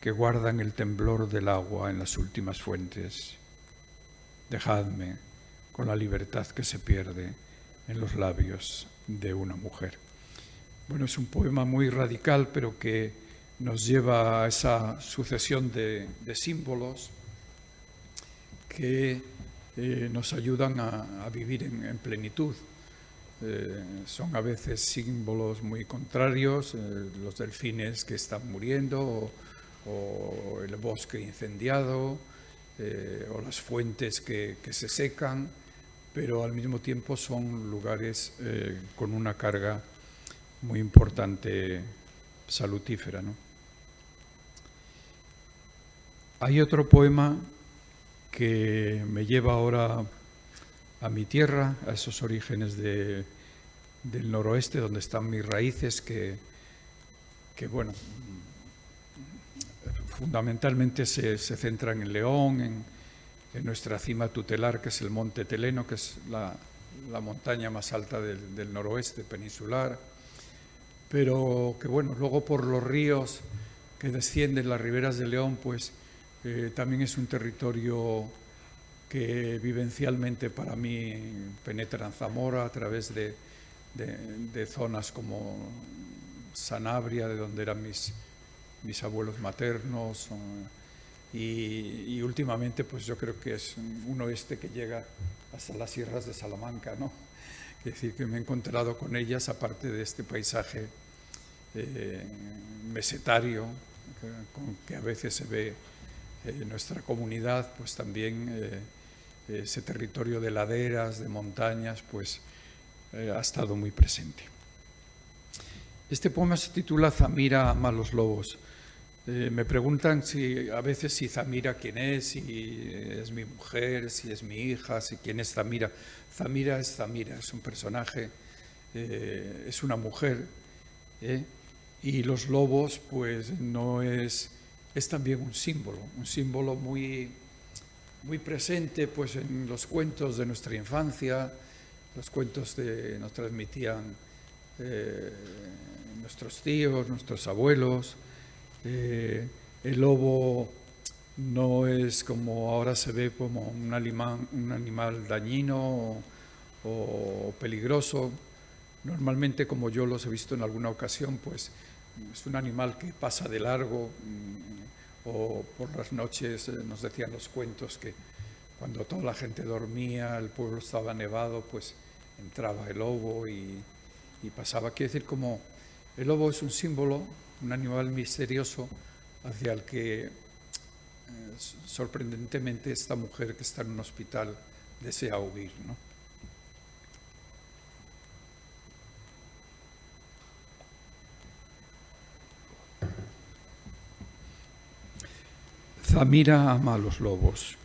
que guardan el temblor del agua en las últimas fuentes. Dejadme con la libertad que se pierde en los labios de una mujer. Bueno, es un poema muy radical, pero que nos lleva a esa sucesión de símbolos que nos ayudan a vivir en plenitud. Son a veces símbolos muy contrarios, los delfines que están muriendo, o el bosque incendiado, o las fuentes que se secan, pero al mismo tiempo son lugares con una carga muy importante salutífera, ¿no? Hay otro poema que me lleva ahora a mi tierra, a esos orígenes del noroeste, donde están mis raíces, que bueno, fundamentalmente se centran en León, en nuestra cima tutelar, que es el Monte Teleno, que es la montaña más alta del noroeste peninsular, pero que bueno, luego por los ríos que descienden las riberas de León, pues también es un territorio que vivencialmente para mí penetra en Zamora a través de zonas como Sanabria, de donde eran mis abuelos maternos, y últimamente pues yo creo que es un oeste que llega hasta las sierras de Salamanca, ¿no? Es decir, que me he encontrado con ellas, aparte de este paisaje mesetario que a veces se ve en nuestra comunidad, pues también ese territorio de laderas, de montañas, pues ha estado muy presente. Este poema se titula Zamira ama a los lobos. Me preguntan a veces si Zamira quién es, si es mi mujer, si es mi hija, si quién es Zamira. Zamira, es un personaje, es una mujer, y los lobos pues no es también un símbolo muy presente pues en los cuentos de nuestra infancia, los cuentos que nos transmitían nuestros tíos, nuestros abuelos. El lobo no es como ahora se ve como un animal dañino o peligroso. Normalmente, como yo los he visto en alguna ocasión, pues es un animal que pasa de largo, o por las noches nos decían los cuentos que cuando toda la gente dormía, el pueblo estaba nevado, pues entraba el lobo y pasaba. Quiere decir, como el lobo es un símbolo, un animal misterioso hacia el que sorprendentemente esta mujer que está en un hospital desea huir, ¿no? Zamira ama a los lobos.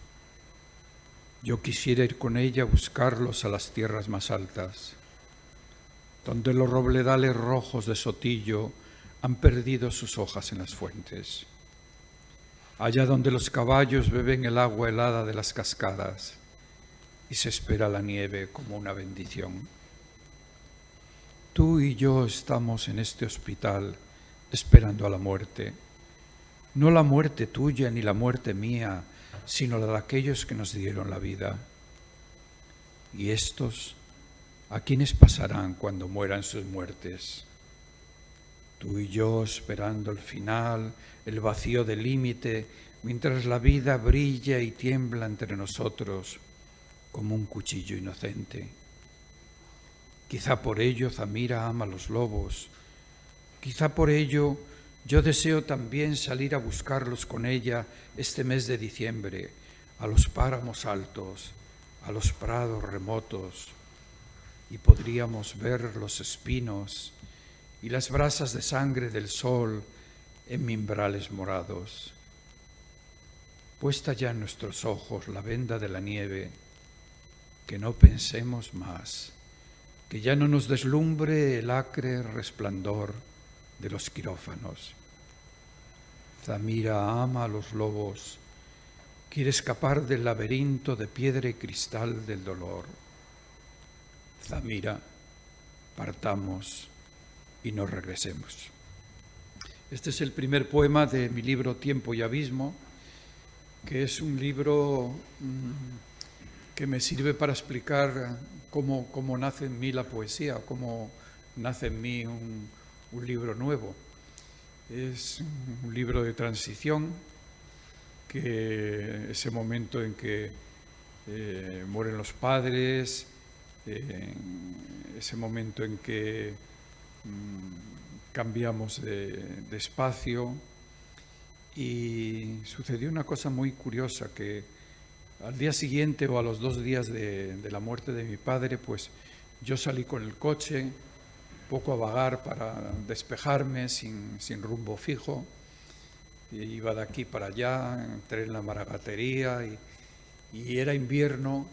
Yo quisiera ir con ella a buscarlos a las tierras más altas, donde los robledales rojos de Sotillo han perdido sus hojas en las fuentes, allá donde los caballos beben el agua helada de las cascadas y se espera la nieve como una bendición. Tú y yo estamos en este hospital esperando a la muerte, no la muerte tuya ni la muerte mía, sino la de aquellos que nos dieron la vida. Y estos, ¿a quiénes pasarán cuando mueran sus muertes? Tú y yo esperando el final, el vacío del límite, mientras la vida brilla y tiembla entre nosotros como un cuchillo inocente. Quizá por ello Zamira ama a los lobos, quizá por ello yo deseo también salir a buscarlos con ella este mes de diciembre, a los páramos altos, a los prados remotos, y podríamos ver los espinos y las brasas de sangre del sol en mimbrales morados. Puesta ya en nuestros ojos la venda de la nieve, que no pensemos más, que ya no nos deslumbre el acre resplandor de los quirófanos. Zamira ama a los lobos, quiere escapar del laberinto de piedra y cristal del dolor. Zamira, partamos y no regresemos. Este es el primer poema de mi libro Tiempo y Abismo, que es un libro que me sirve para explicar cómo nace en mí la poesía, cómo nace en mí un libro nuevo. Es un libro de transición, que ese momento en que mueren los padres, ese momento en que cambiamos de espacio, y sucedió una cosa muy curiosa, que al día siguiente o a los 2 días de la muerte de mi padre, pues yo salí con el coche poco a vagar para despejarme sin rumbo fijo. Iba de aquí para allá, entré en la maragatería y era invierno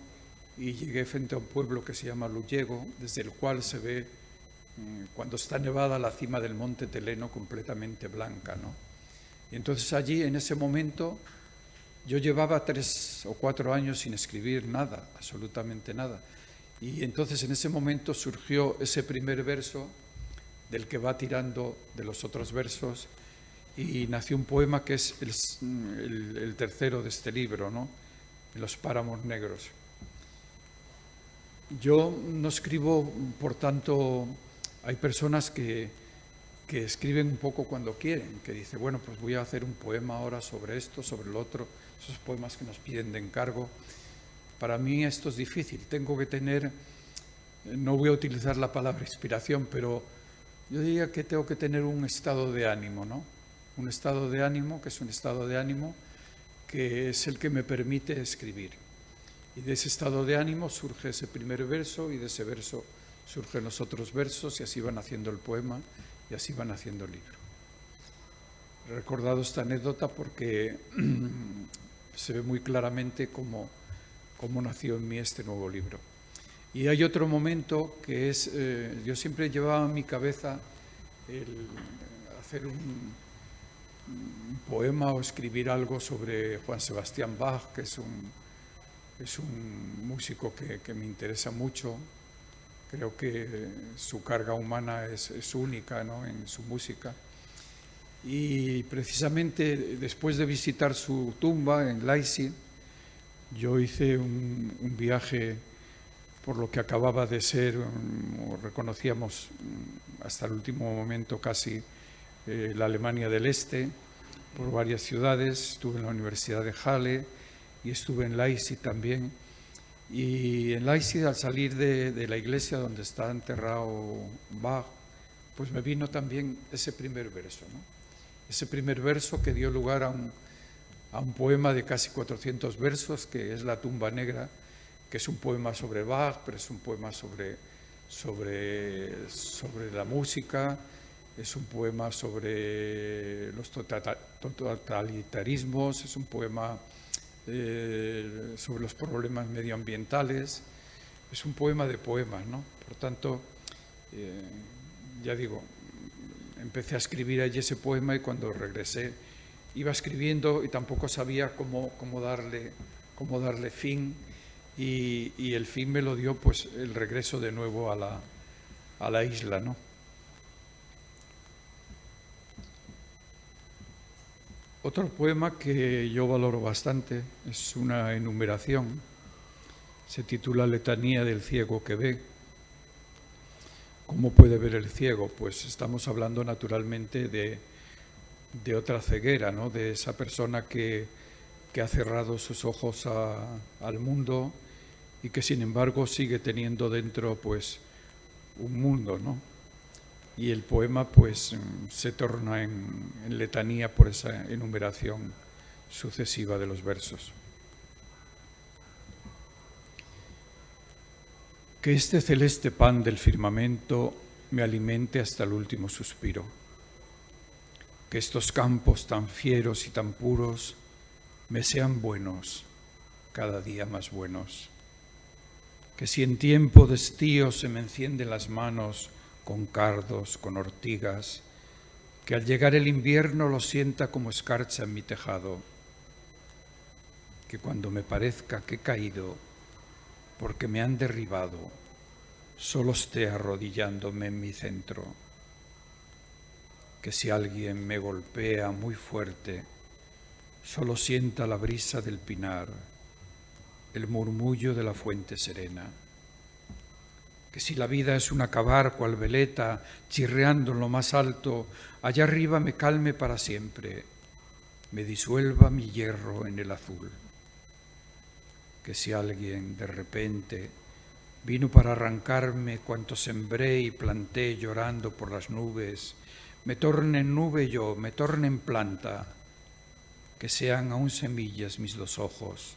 y llegué frente a un pueblo que se llama Lúllego, desde el cual se ve cuando está nevada la cima del monte Teleno completamente blanca, ¿no? Y entonces allí, en ese momento, yo llevaba 3 o 4 años sin escribir nada, absolutamente nada. Y entonces en ese momento surgió ese primer verso del que va tirando de los otros versos y nació un poema que es el tercero de este libro, ¿no? Los páramos negros. Yo no escribo, por tanto, hay personas que escriben un poco cuando quieren, que dicen, bueno, pues voy a hacer un poema ahora sobre esto, sobre lo otro, esos poemas que nos piden de encargo. Para mí esto es difícil, tengo que tener, no voy a utilizar la palabra inspiración, pero yo diría que tengo que tener un estado de ánimo, ¿no? Un estado de ánimo, que es un estado de ánimo que es el que me permite escribir. Y de ese estado de ánimo surge ese primer verso y de ese verso surgen los otros versos y así van haciendo el poema y así van haciendo el libro. He recordado esta anécdota porque se ve muy claramente cómo nació en mí este nuevo libro. Y hay otro momento que es, yo siempre llevaba en mi cabeza el hacer un poema o escribir algo sobre Juan Sebastián Bach, que es un músico que me interesa mucho. Creo que su carga humana es única, ¿no?, en su música. Y precisamente después de visitar su tumba en Leipzig, yo hice un viaje por lo que acababa de ser, o reconocíamos hasta el último momento casi, la Alemania del Este, por varias ciudades. Estuve en la Universidad de Halle y estuve en Leipzig también. Y en Leipzig, al salir de la iglesia donde está enterrado Bach, pues me vino también ese primer verso, ¿no? Ese primer verso que dio lugar a un poema de casi 400 versos, que es La tumba negra, que es un poema sobre Bach, pero es un poema sobre la música, es un poema sobre los totalitarismos, es un poema sobre los problemas medioambientales, es un poema de poemas, ¿no? Por tanto, ya digo, empecé a escribir allí ese poema y cuando regresé iba escribiendo y tampoco sabía cómo darle fin y el fin me lo dio pues el regreso de nuevo a la isla, ¿no? Otro poema que yo valoro bastante es una enumeración, se titula Letanía del ciego que ve. ¿Cómo puede ver el ciego? Pues estamos hablando naturalmente de otra ceguera, ¿no? De esa persona que ha cerrado sus ojos al mundo y que sin embargo sigue teniendo dentro pues un mundo, ¿no? Y el poema pues se torna en letanía por esa enumeración sucesiva de los versos. Que este celeste pan del firmamento me alimente hasta el último suspiro. Que estos campos tan fieros y tan puros me sean buenos, cada día más buenos. Que si en tiempo de estío se me encienden las manos con cardos, con ortigas, que al llegar el invierno lo sienta como escarcha en mi tejado. Que cuando me parezca que he caído, porque me han derribado, solo esté arrodillándome en mi centro. Que si alguien me golpea muy fuerte, solo sienta la brisa del pinar, el murmullo de la fuente serena. Que si la vida es un acabar cual veleta chirreando en lo más alto, allá arriba me calme para siempre, me disuelva mi hierro en el azul. Que si alguien de repente vino para arrancarme cuanto sembré y planté llorando por las nubes, me torne en nube yo, me torne en planta, que sean aún semillas mis 2 ojos,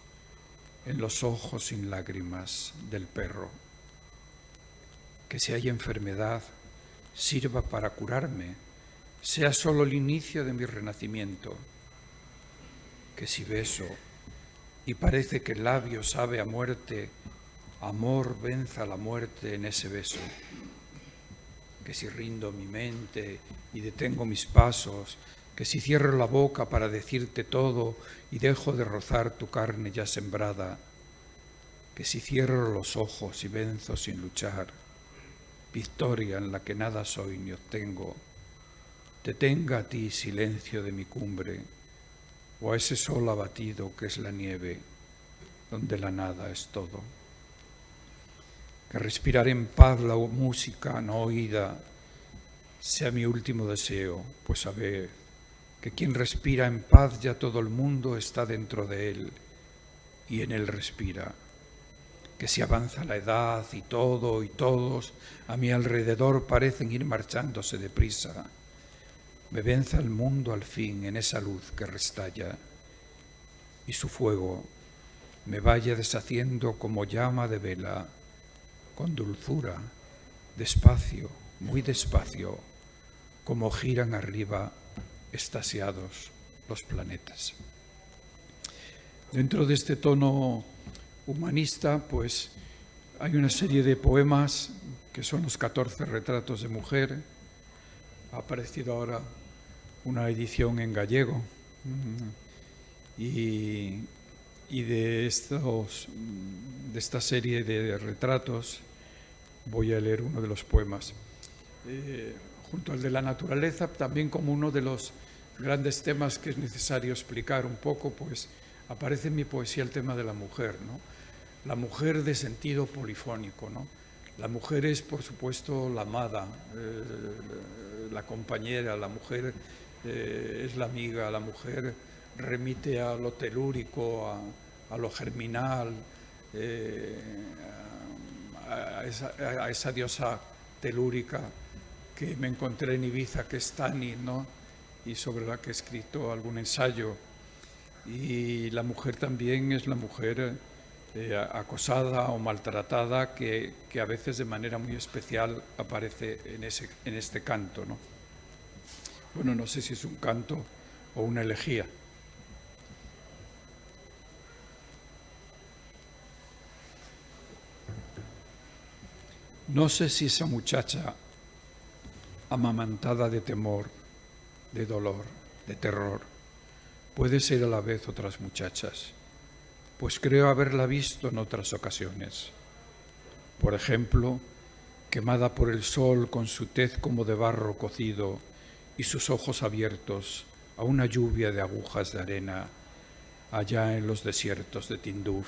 en los ojos sin lágrimas del perro. Que si hay enfermedad, sirva para curarme, sea solo el inicio de mi renacimiento. Que si beso y parece que el labio sabe a muerte, amor venza la muerte en ese beso. Que si rindo mi mente y detengo mis pasos, que si cierro la boca para decirte todo y dejo de rozar tu carne ya sembrada, que si cierro los ojos y venzo sin luchar, victoria en la que nada soy ni obtengo, te tenga a ti silencio de mi cumbre, o a ese sol abatido que es la nieve, donde la nada es todo. Que respirar en paz la música no oída sea mi último deseo, pues saber que quien respira en paz ya todo el mundo está dentro de él y en él respira. Que si avanza la edad y todo y todos a mi alrededor parecen ir marchándose deprisa, me venza el mundo al fin en esa luz que restalla y su fuego me vaya deshaciendo como llama de vela, con dulzura, despacio, muy despacio, como giran arriba extasiados los planetas. Dentro de este tono humanista, pues hay una serie de poemas que son los 14 retratos de mujer. Ha aparecido ahora una edición en gallego y de esta serie de retratos voy a leer uno de los poemas. Junto al de la naturaleza, también como uno de los grandes temas que es necesario explicar un poco, pues aparece en mi poesía el tema de la mujer, ¿no? La mujer de sentido polifónico, ¿no? La mujer es, por supuesto, la amada, la compañera, la mujer es la amiga, la mujer remite a lo telúrico, a lo germinal, a esa diosa telúrica que me encontré en Ibiza, que es Tanit, ¿no? Y sobre la que he escrito algún ensayo. Y la mujer también es la mujer acosada o maltratada que a veces de manera muy especial aparece en este canto, ¿no? Bueno, no sé si es un canto o una elegía. No sé si esa muchacha amamantada de temor, de dolor, de terror, puede ser a la vez otras muchachas, pues creo haberla visto en otras ocasiones. Por ejemplo, quemada por el sol con su tez como de barro cocido y sus ojos abiertos a una lluvia de agujas de arena allá en los desiertos de Tinduf.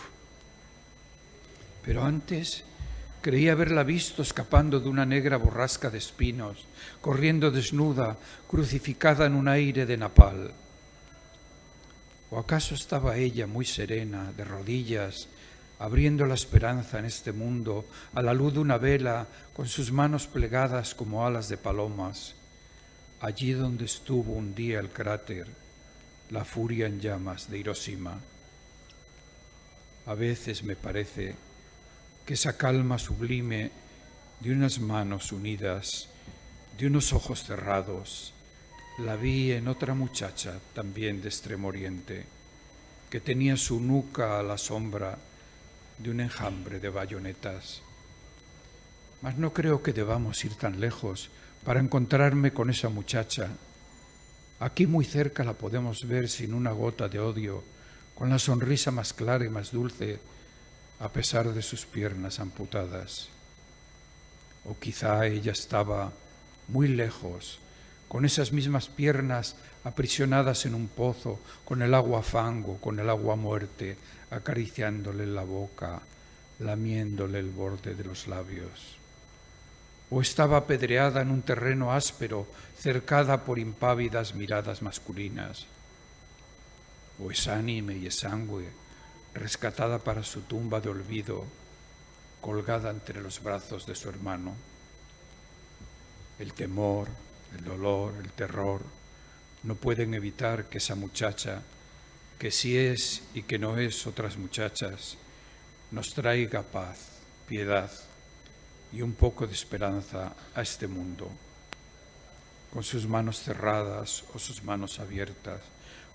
Pero antes creí haberla visto escapando de una negra borrasca de espinos, corriendo desnuda, crucificada en un aire de napal. ¿O acaso estaba ella muy serena, de rodillas, abriendo la esperanza en este mundo a la luz de una vela, con sus manos plegadas como alas de palomas, allí donde estuvo un día el cráter, la furia en llamas de Hiroshima? A veces me parece que esa calma sublime de unas manos unidas, de unos ojos cerrados, la vi en otra muchacha también de Extremo Oriente, que tenía su nuca a la sombra de un enjambre de bayonetas. Mas no creo que debamos ir tan lejos para encontrarme con esa muchacha. Aquí muy cerca la podemos ver sin una gota de odio, con la sonrisa más clara y más dulce, a pesar de sus piernas amputadas. O quizá ella estaba muy lejos, con esas mismas piernas aprisionadas en un pozo, con el agua fango, con el agua muerte, acariciándole la boca, lamiéndole el borde de los labios. O estaba apedreada en un terreno áspero, cercada por impávidas miradas masculinas. O es ánime y exangüe, rescatada para su tumba de olvido, colgada entre los brazos de su hermano. El temor, el dolor, el terror no pueden evitar que esa muchacha, que sí es y que no es otras muchachas, nos traiga paz, piedad y un poco de esperanza a este mundo. Con sus manos cerradas o sus manos abiertas,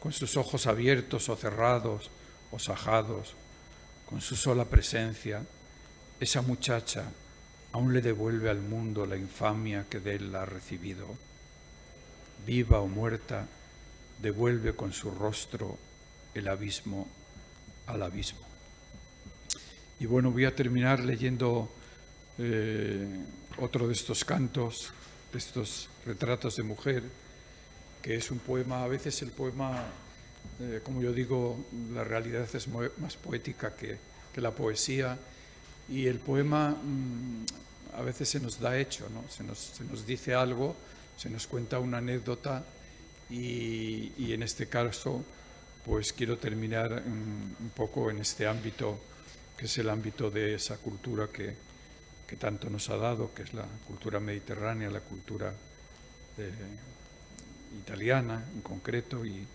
con sus ojos abiertos o cerrados, os ajados, con su sola presencia, esa muchacha aún le devuelve al mundo la infamia que de él ha recibido. Viva o muerta, devuelve con su rostro el abismo al abismo. Y bueno, voy a terminar leyendo otro de estos cantos, de estos retratos de mujer, que es un poema. A veces el poema, como yo digo, la realidad es más poética que la poesía, y el poema a veces se nos da hecho, ¿no? Se nos dice algo, se nos cuenta una anécdota, y en este caso pues quiero terminar un poco en este ámbito, que es el ámbito de esa cultura que tanto nos ha dado, que es la cultura mediterránea, la cultura italiana en concreto, y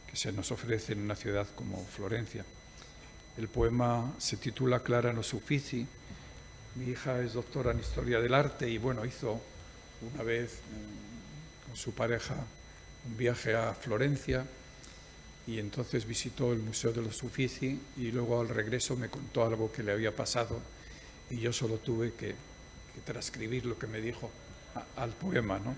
que se nos ofrece en una ciudad como Florencia. El poema se titula Clara no Suffici. Mi hija es doctora en Historia del Arte y bueno, hizo una vez con su pareja un viaje a Florencia, y entonces visitó el Museo de los Uffizi, y luego al regreso me contó algo que le había pasado, y yo solo tuve que transcribir lo que me dijo al poema, ¿no?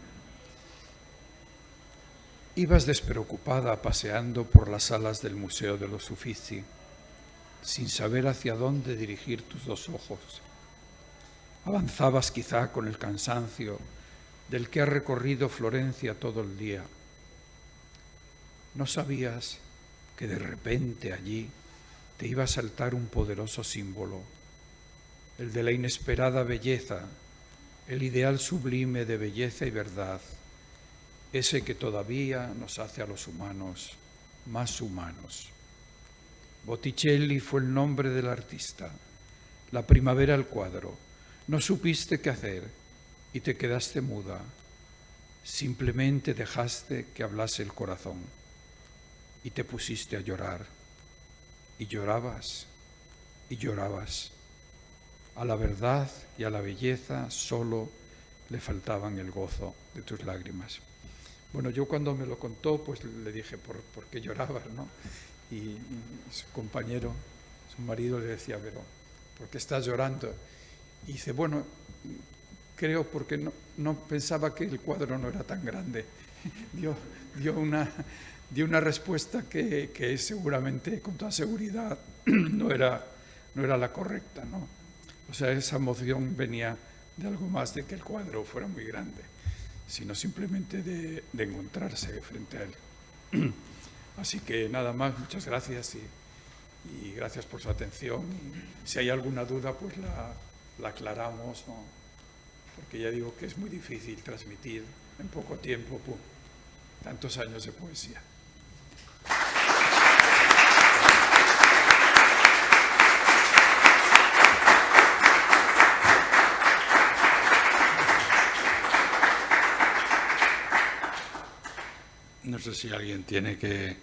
Ibas despreocupada paseando por las salas del Museo de los Uffizi, sin saber hacia dónde dirigir tus dos ojos. Avanzabas quizá con el cansancio del que ha recorrido Florencia todo el día. No sabías que de repente allí te iba a saltar un poderoso símbolo, el de la inesperada belleza, el ideal sublime de belleza y verdad, ese que todavía nos hace a los humanos más humanos. Botticelli fue el nombre del artista, la primavera el cuadro. No supiste qué hacer y te quedaste muda. Simplemente dejaste que hablase el corazón y te pusiste a llorar. Y llorabas y llorabas. A la verdad y a la belleza solo le faltaban el gozo de tus lágrimas. Bueno, yo cuando me lo contó, pues le dije, ¿por qué llorabas, no? Y su compañero, su marido, le decía, pero ¿por qué estás llorando? Y dice, bueno, creo porque no pensaba que el cuadro no era tan grande. Dio una respuesta que seguramente, con toda seguridad, no era la correcta, ¿no? O sea, esa emoción venía de algo más de que el cuadro fuera muy grande, sino simplemente de encontrarse frente a él. Así que nada más, muchas gracias y gracias por su atención. Y si hay alguna duda, pues la aclaramos, ¿no? Porque ya digo que es muy difícil transmitir en poco tiempo tantos años de poesía. No sé si alguien tiene que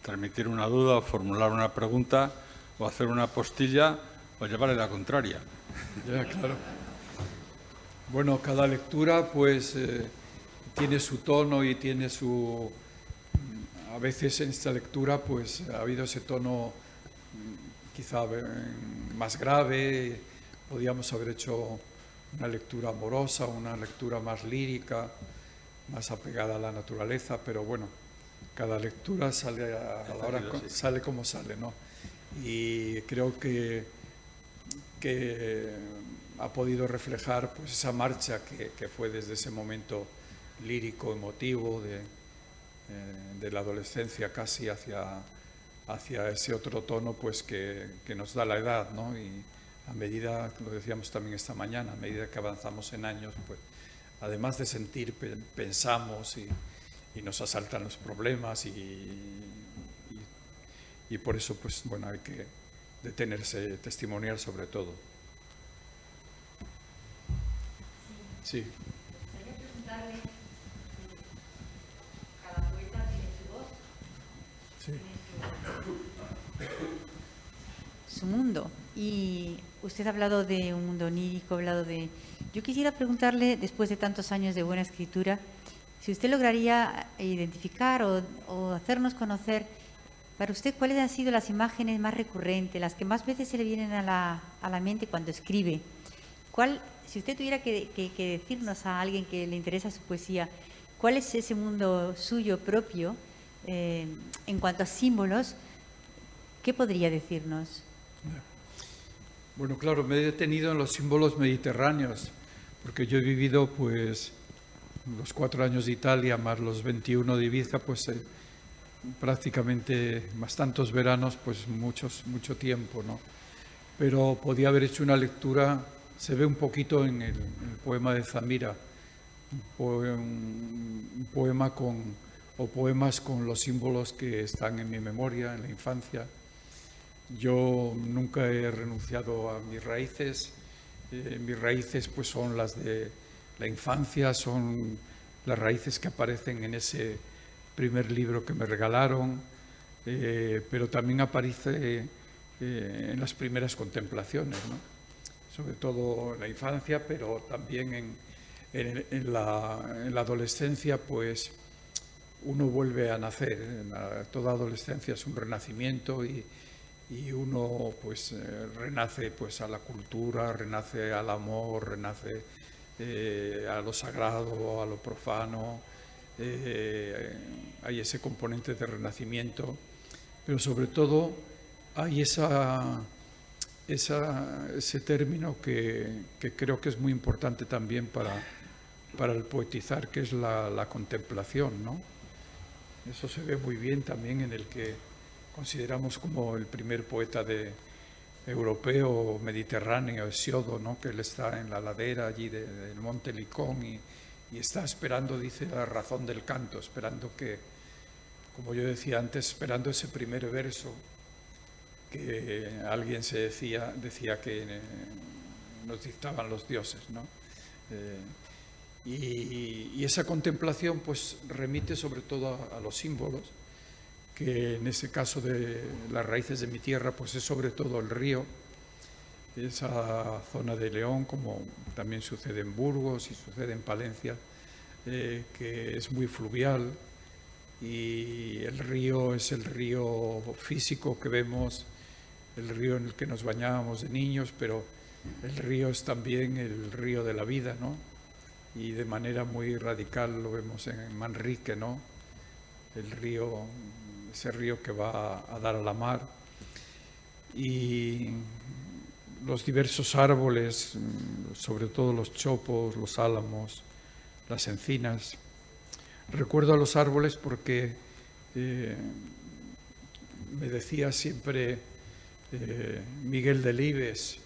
transmitir una duda o formular una pregunta o hacer una postilla o llevarle la contraria. Ya, claro. Bueno, cada lectura pues tiene su tono y tiene su... A veces en esta lectura pues ha habido ese tono quizá más grave. Podíamos haber hecho una lectura amorosa, una lectura más lírica, más apegada a la naturaleza, pero bueno, cada lectura sale a la hora, sale como sale, ¿no? Y creo que ha podido reflejar pues esa marcha que fue desde ese momento lírico, emotivo, de la adolescencia casi hacia ese otro tono pues que nos da la edad, ¿no? Y a medida, lo decíamos también esta mañana, a medida que avanzamos en años, pues además de sentir, pensamos y nos asaltan los problemas y por eso, pues bueno, hay que detenerse, testimoniar sobre todo. Sí. Me gustaría preguntarle, cada poeta tiene su voz, Sí. su mundo. Y usted ha hablado de un mundo onírico, ha hablado de... Yo quisiera preguntarle, después de tantos años de buena escritura, si usted lograría identificar o hacernos conocer Para usted, ¿cuáles han sido las imágenes más recurrentes, las que más veces se le vienen a la mente cuando escribe? Si usted tuviera que decirnos a alguien que le interesa su poesía, ¿cuál es ese mundo suyo propio en cuanto a símbolos? ¿Qué podría decirnos? Bueno, claro, me he detenido en los símbolos mediterráneos, porque yo he vivido pues los 4 años de Italia más los 21 de Ibiza, pues prácticamente más tantos veranos, pues mucho tiempo, ¿no? Pero podía haber hecho una lectura, se ve un poquito en el poema de Zamira, un poema o poemas con los símbolos que están en mi memoria, en la infancia. Yo nunca he renunciado a mis raíces. Mis raíces pues son las de la infancia, son las raíces que aparecen en ese primer libro que me regalaron, pero también aparece en las primeras contemplaciones, ¿no? Sobre todo en la infancia, pero también en la adolescencia, pues uno vuelve a nacer. Toda adolescencia es un renacimiento y uno pues renace pues a la cultura, renace al amor, renace a lo sagrado, a lo profano. Hay ese componente de renacimiento, pero sobre todo hay ese término que creo que es muy importante también para el poetizar, que es la contemplación, ¿no? Eso se ve muy bien también en el que consideramos como el primer poeta europeo mediterráneo, Hesiodo, ¿no? Que él está en la ladera allí del monte Licón y está esperando, dice, la razón del canto, esperando que, como yo decía antes, esperando ese primer verso que alguien decía que nos dictaban los dioses, ¿no? Y esa contemplación pues remite sobre todo a los símbolos, que en ese caso de las raíces de mi tierra pues es sobre todo el río, esa zona de León, como también sucede en Burgos y sucede en Palencia, que es muy fluvial, y el río es el río físico que vemos, el río en el que nos bañábamos de niños, pero el río es también el río de la vida, ¿no? Y de manera muy radical lo vemos en Manrique, ¿no? El río, ese río que va a dar a la mar, y los diversos árboles, sobre todo los chopos, los álamos, las encinas. Recuerdo a los árboles porque me decía siempre Miguel Delibes,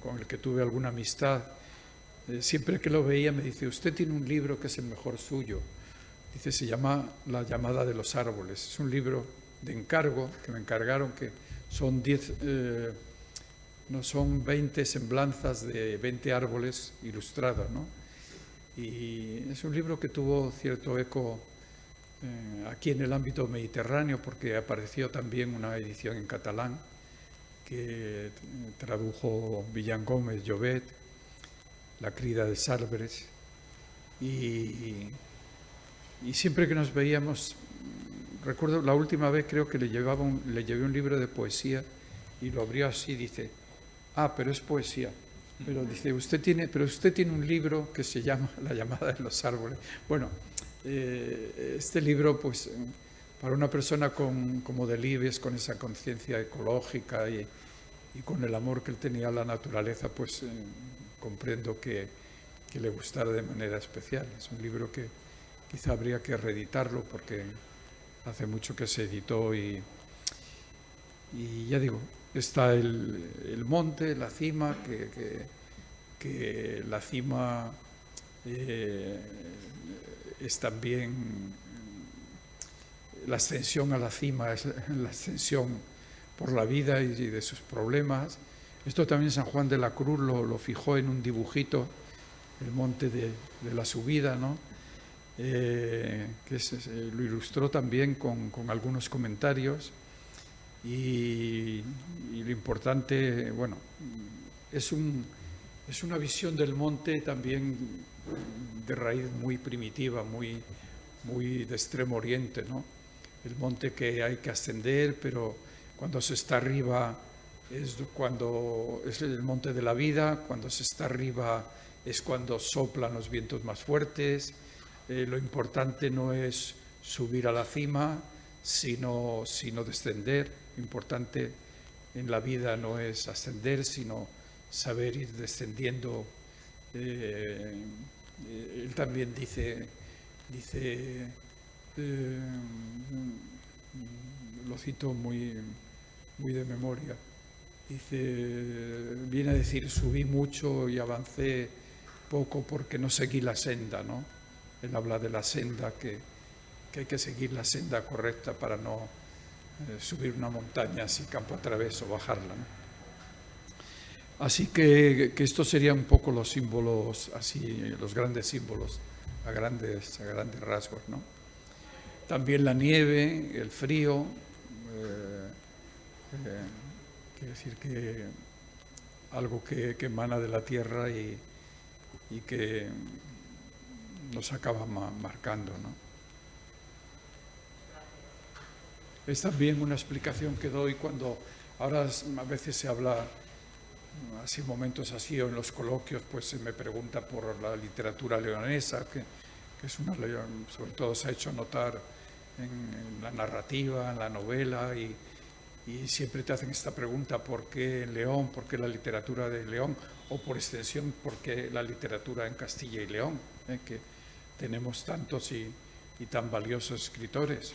con el que tuve alguna amistad, siempre que lo veía me dice: usted tiene un libro que es el mejor suyo. Dice, se llama La llamada de los árboles. Es un libro de encargo que me encargaron, que son 20 semblanzas de 20 árboles ilustrados, ¿no? Y es un libro que tuvo cierto eco aquí en el ámbito mediterráneo, porque apareció también una edición en catalán que tradujo Villan Gómez Llobet, La crida dels arbres, y siempre que nos veíamos, recuerdo la última vez creo que le llevé un libro de poesía y lo abrió así, dice: ah, pero es poesía. Pero dice, usted tiene un libro que se llama La llamada de los árboles. Bueno, este libro, pues, para una persona como Delibes, con esa conciencia ecológica y con el amor que él tenía a la naturaleza, pues comprendo que le gustara de manera especial. Es un libro que quizá habría que reeditarlo porque hace mucho que se editó y ya digo, está el monte, la cima, que la cima es también, la ascensión a la cima es la ascensión por la vida y de sus problemas. Esto también San Juan de la Cruz lo fijó en un dibujito, el monte de la subida, ¿no? Lo ilustró también con algunos comentarios. Y lo importante, bueno, es una visión del monte también de raíz muy primitiva, muy de Extremo Oriente, ¿no? el monte que hay que ascender, pero cuando se está arriba es cuando es el monte de la vida, cuando se está arriba es cuando soplan los vientos más fuertes. Lo importante no es subir a la cima, sino descender. Lo importante en la vida no es ascender, sino saber ir descendiendo. Él también dice lo cito muy de memoria, viene a decir: subí mucho y avancé poco porque no seguí la senda, ¿no? Él habla de la senda, que hay que seguir la senda correcta para no subir una montaña así campo a través o bajarla, ¿no? Así que estos serían un poco los símbolos, así, los grandes símbolos a grandes rasgos, ¿no? También la nieve, el frío, quiere decir que algo que emana de la tierra y que nos acaba marcando, ¿no? Es también una explicación que doy cuando ahora a veces se habla, así momentos así, o en los coloquios, pues se me pregunta por la literatura leonesa, que es una, sobre todo se ha hecho notar en la narrativa, en la novela, y siempre te hacen esta pregunta: ¿por qué en León? ¿Por qué la literatura de León? O por extensión, ¿por qué la literatura en Castilla y León? Que tenemos tantos y tan valiosos escritores.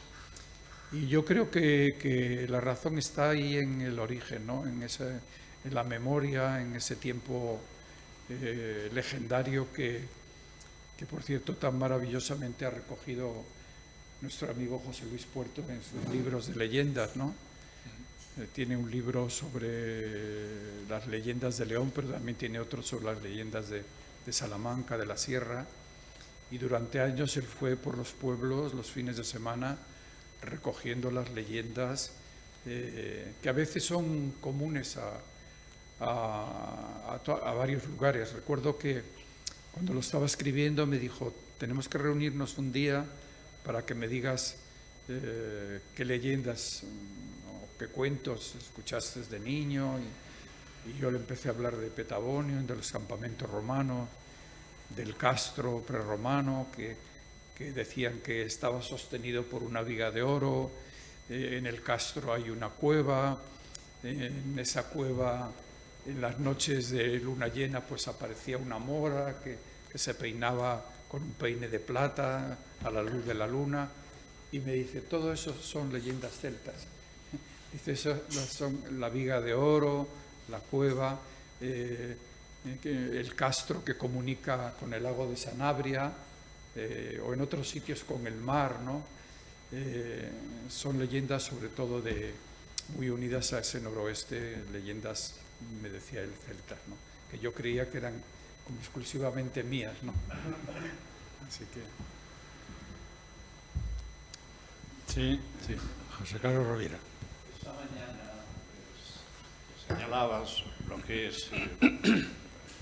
Y yo creo que la razón está ahí en el origen, ¿no? En la memoria, en ese tiempo legendario que por cierto tan maravillosamente ha recogido nuestro amigo José Luis Puerto en sus libros de leyendas, ¿no? Tiene un libro sobre las leyendas de León, pero también tiene otro sobre las leyendas de Salamanca, de la Sierra, y durante años él fue por los pueblos los fines de semana recogiendo las leyendas que a veces son comunes a varios lugares. Recuerdo que cuando lo estaba escribiendo me dijo: tenemos que reunirnos un día para que me digas qué leyendas o qué cuentos escuchaste de niño. Y yo le empecé a hablar de Petavonio, de los campamentos romanos, del castro prerromano, que decían que estaba sostenido por una viga de oro. En el castro hay una cueva, en esa cueva en las noches de luna llena pues aparecía una mora que se peinaba con un peine de plata a la luz de la luna, y me dice: todo eso son leyendas celtas. Dice: eso son la viga de oro, la cueva, el castro que comunica con el lago de Sanabria, o en otros sitios con el mar, ¿no? Son leyendas sobre todo muy unidas a ese noroeste, leyendas, me decía él, celtas, ¿no? Que yo creía que eran como exclusivamente mías, ¿no? Así que... Sí, José Carlos Rovira. Esta mañana señalabas lo que es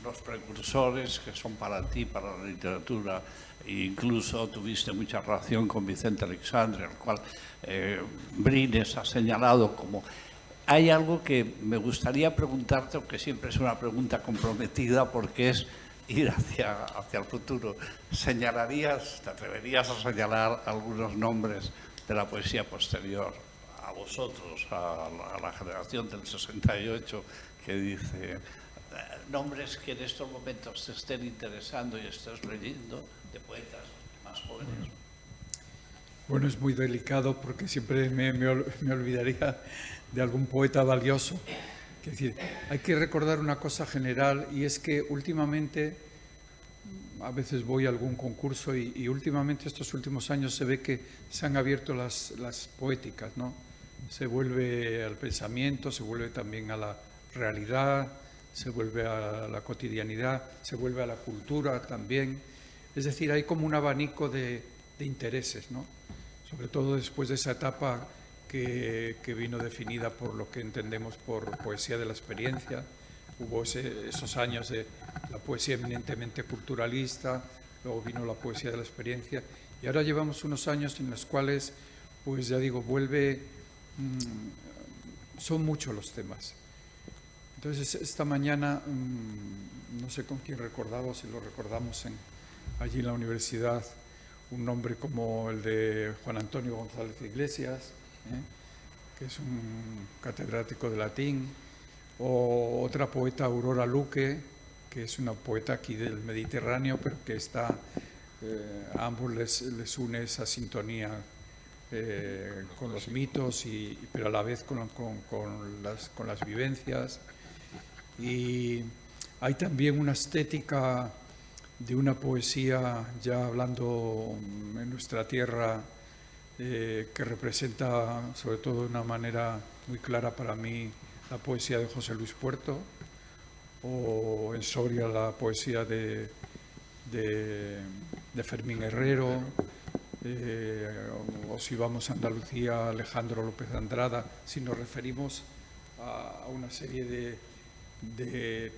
los precursores que son para ti, para la literatura, e incluso tuviste mucha relación con Vicente Aleixandre, al cual Brines ha señalado como... Hay algo que me gustaría preguntarte, aunque siempre es una pregunta comprometida, porque es ir hacia el futuro. ¿Señalarías, te atreverías a señalar algunos nombres de la poesía posterior a vosotros, a la generación del 68, que dice nombres que en estos momentos te estén interesando y estés leyendo, de poetas más jóvenes? Bueno, es muy delicado porque siempre me olvidaría de algún poeta valioso. Es decir, hay que recordar una cosa general, y es que últimamente, a veces voy a algún concurso y últimamente, estos últimos años, se ve que se han abierto las poéticas, ¿no? Se vuelve al pensamiento, se vuelve también a la realidad, se vuelve a la cotidianidad, se vuelve a la cultura también. Es decir, hay como un abanico de intereses, ¿no? Sobre todo después de esa etapa que vino definida por lo que entendemos por poesía de la experiencia. Hubo esos años de la poesía eminentemente culturalista, luego vino la poesía de la experiencia, y ahora llevamos unos años en los cuales pues ya digo, vuelve, son muchos los temas. Entonces, esta mañana, no sé con quién recordaba, si lo recordamos allí en la universidad, un nombre como el de Juan Antonio González Iglesias, que es un catedrático de latín, o otra poeta, Aurora Luque, que es una poeta aquí del Mediterráneo, pero que está, a ambos les une esa sintonía con los mitos, pero a la vez con las vivencias. Y hay también una estética de una poesía, ya hablando en nuestra tierra, que representa, sobre todo de una manera muy clara para mí, la poesía de José Luis Puerto, o en Soria la poesía de Fermín Herrero, o si vamos a Andalucía, Alejandro López de Andrada, si nos referimos a una serie de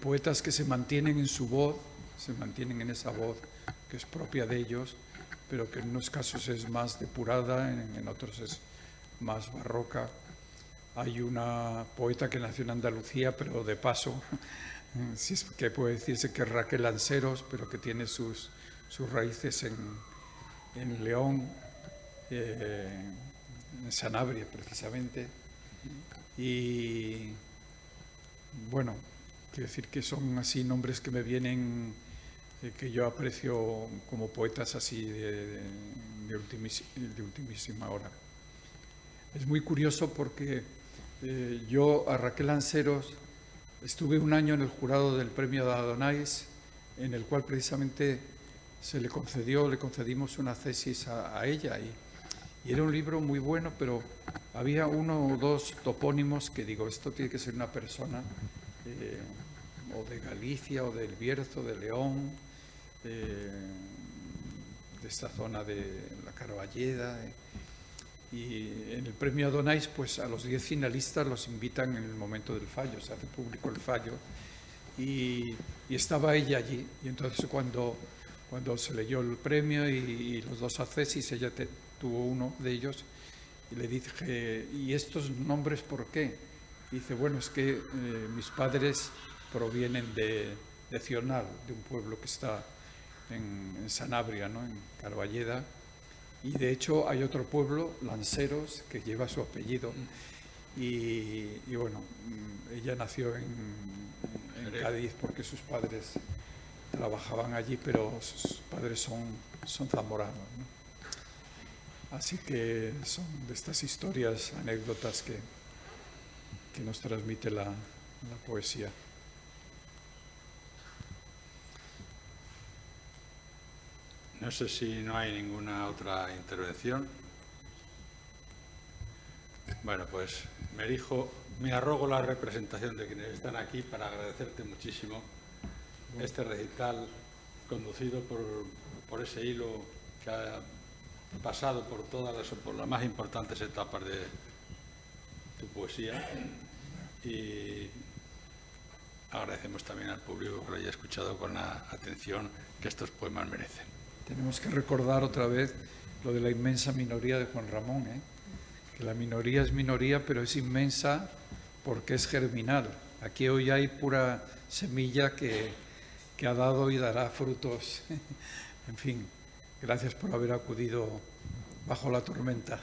poetas que se mantienen en su voz, se mantienen en esa voz que es propia de ellos, pero que en unos casos es más depurada, en otros es más barroca. Hay una poeta que nació en Andalucía, pero de paso, si es que puede decirse que es Raquel Lanceros, pero que tiene sus raíces en León, en Sanabria precisamente. Y bueno, quiero decir que son así nombres que me vienen, que yo aprecio como poetas así de ultimísima hora. Es muy curioso porque yo a Raquel Lanceros estuve un año en el jurado del premio de Adonais, en el cual precisamente le concedimos una tesis a ella, y era un libro muy bueno, pero había uno o dos topónimos que digo, esto tiene que ser una persona o de Galicia o del Bierzo, de León, de esta zona de la Carballeda. Y en el premio Adonais, pues a los 10 finalistas los invitan en el momento del fallo, se hace público el fallo, y estaba ella allí. Y entonces cuando se leyó el premio y los dos accesis, ella tuvo uno de ellos, y le dije, ¿y estos nombres por qué? Y dice, bueno, es que mis padres provienen de Cional, de un pueblo que está en Sanabria, ¿no?, en Carballeda. Y de hecho hay otro pueblo, Lanceros, que lleva su apellido. Y bueno, ella nació en Cádiz porque sus padres trabajaban allí, pero sus padres son zamoranos, ¿no? Así que son de estas historias, anécdotas que nos transmite la poesía. No sé si no hay ninguna otra intervención. Bueno, pues me arrogo la representación de quienes están aquí para agradecerte muchísimo este recital conducido por ese hilo que ha pasado por las más importantes etapas de tu poesía, y agradecemos también al público que lo haya escuchado con la atención que estos poemas merecen. Tenemos que recordar otra vez lo de la inmensa minoría de Juan Ramón, que la minoría es minoría, pero es inmensa porque es germinal. Aquí hoy hay pura semilla que ha dado y dará frutos. En fin, gracias por haber acudido bajo la tormenta.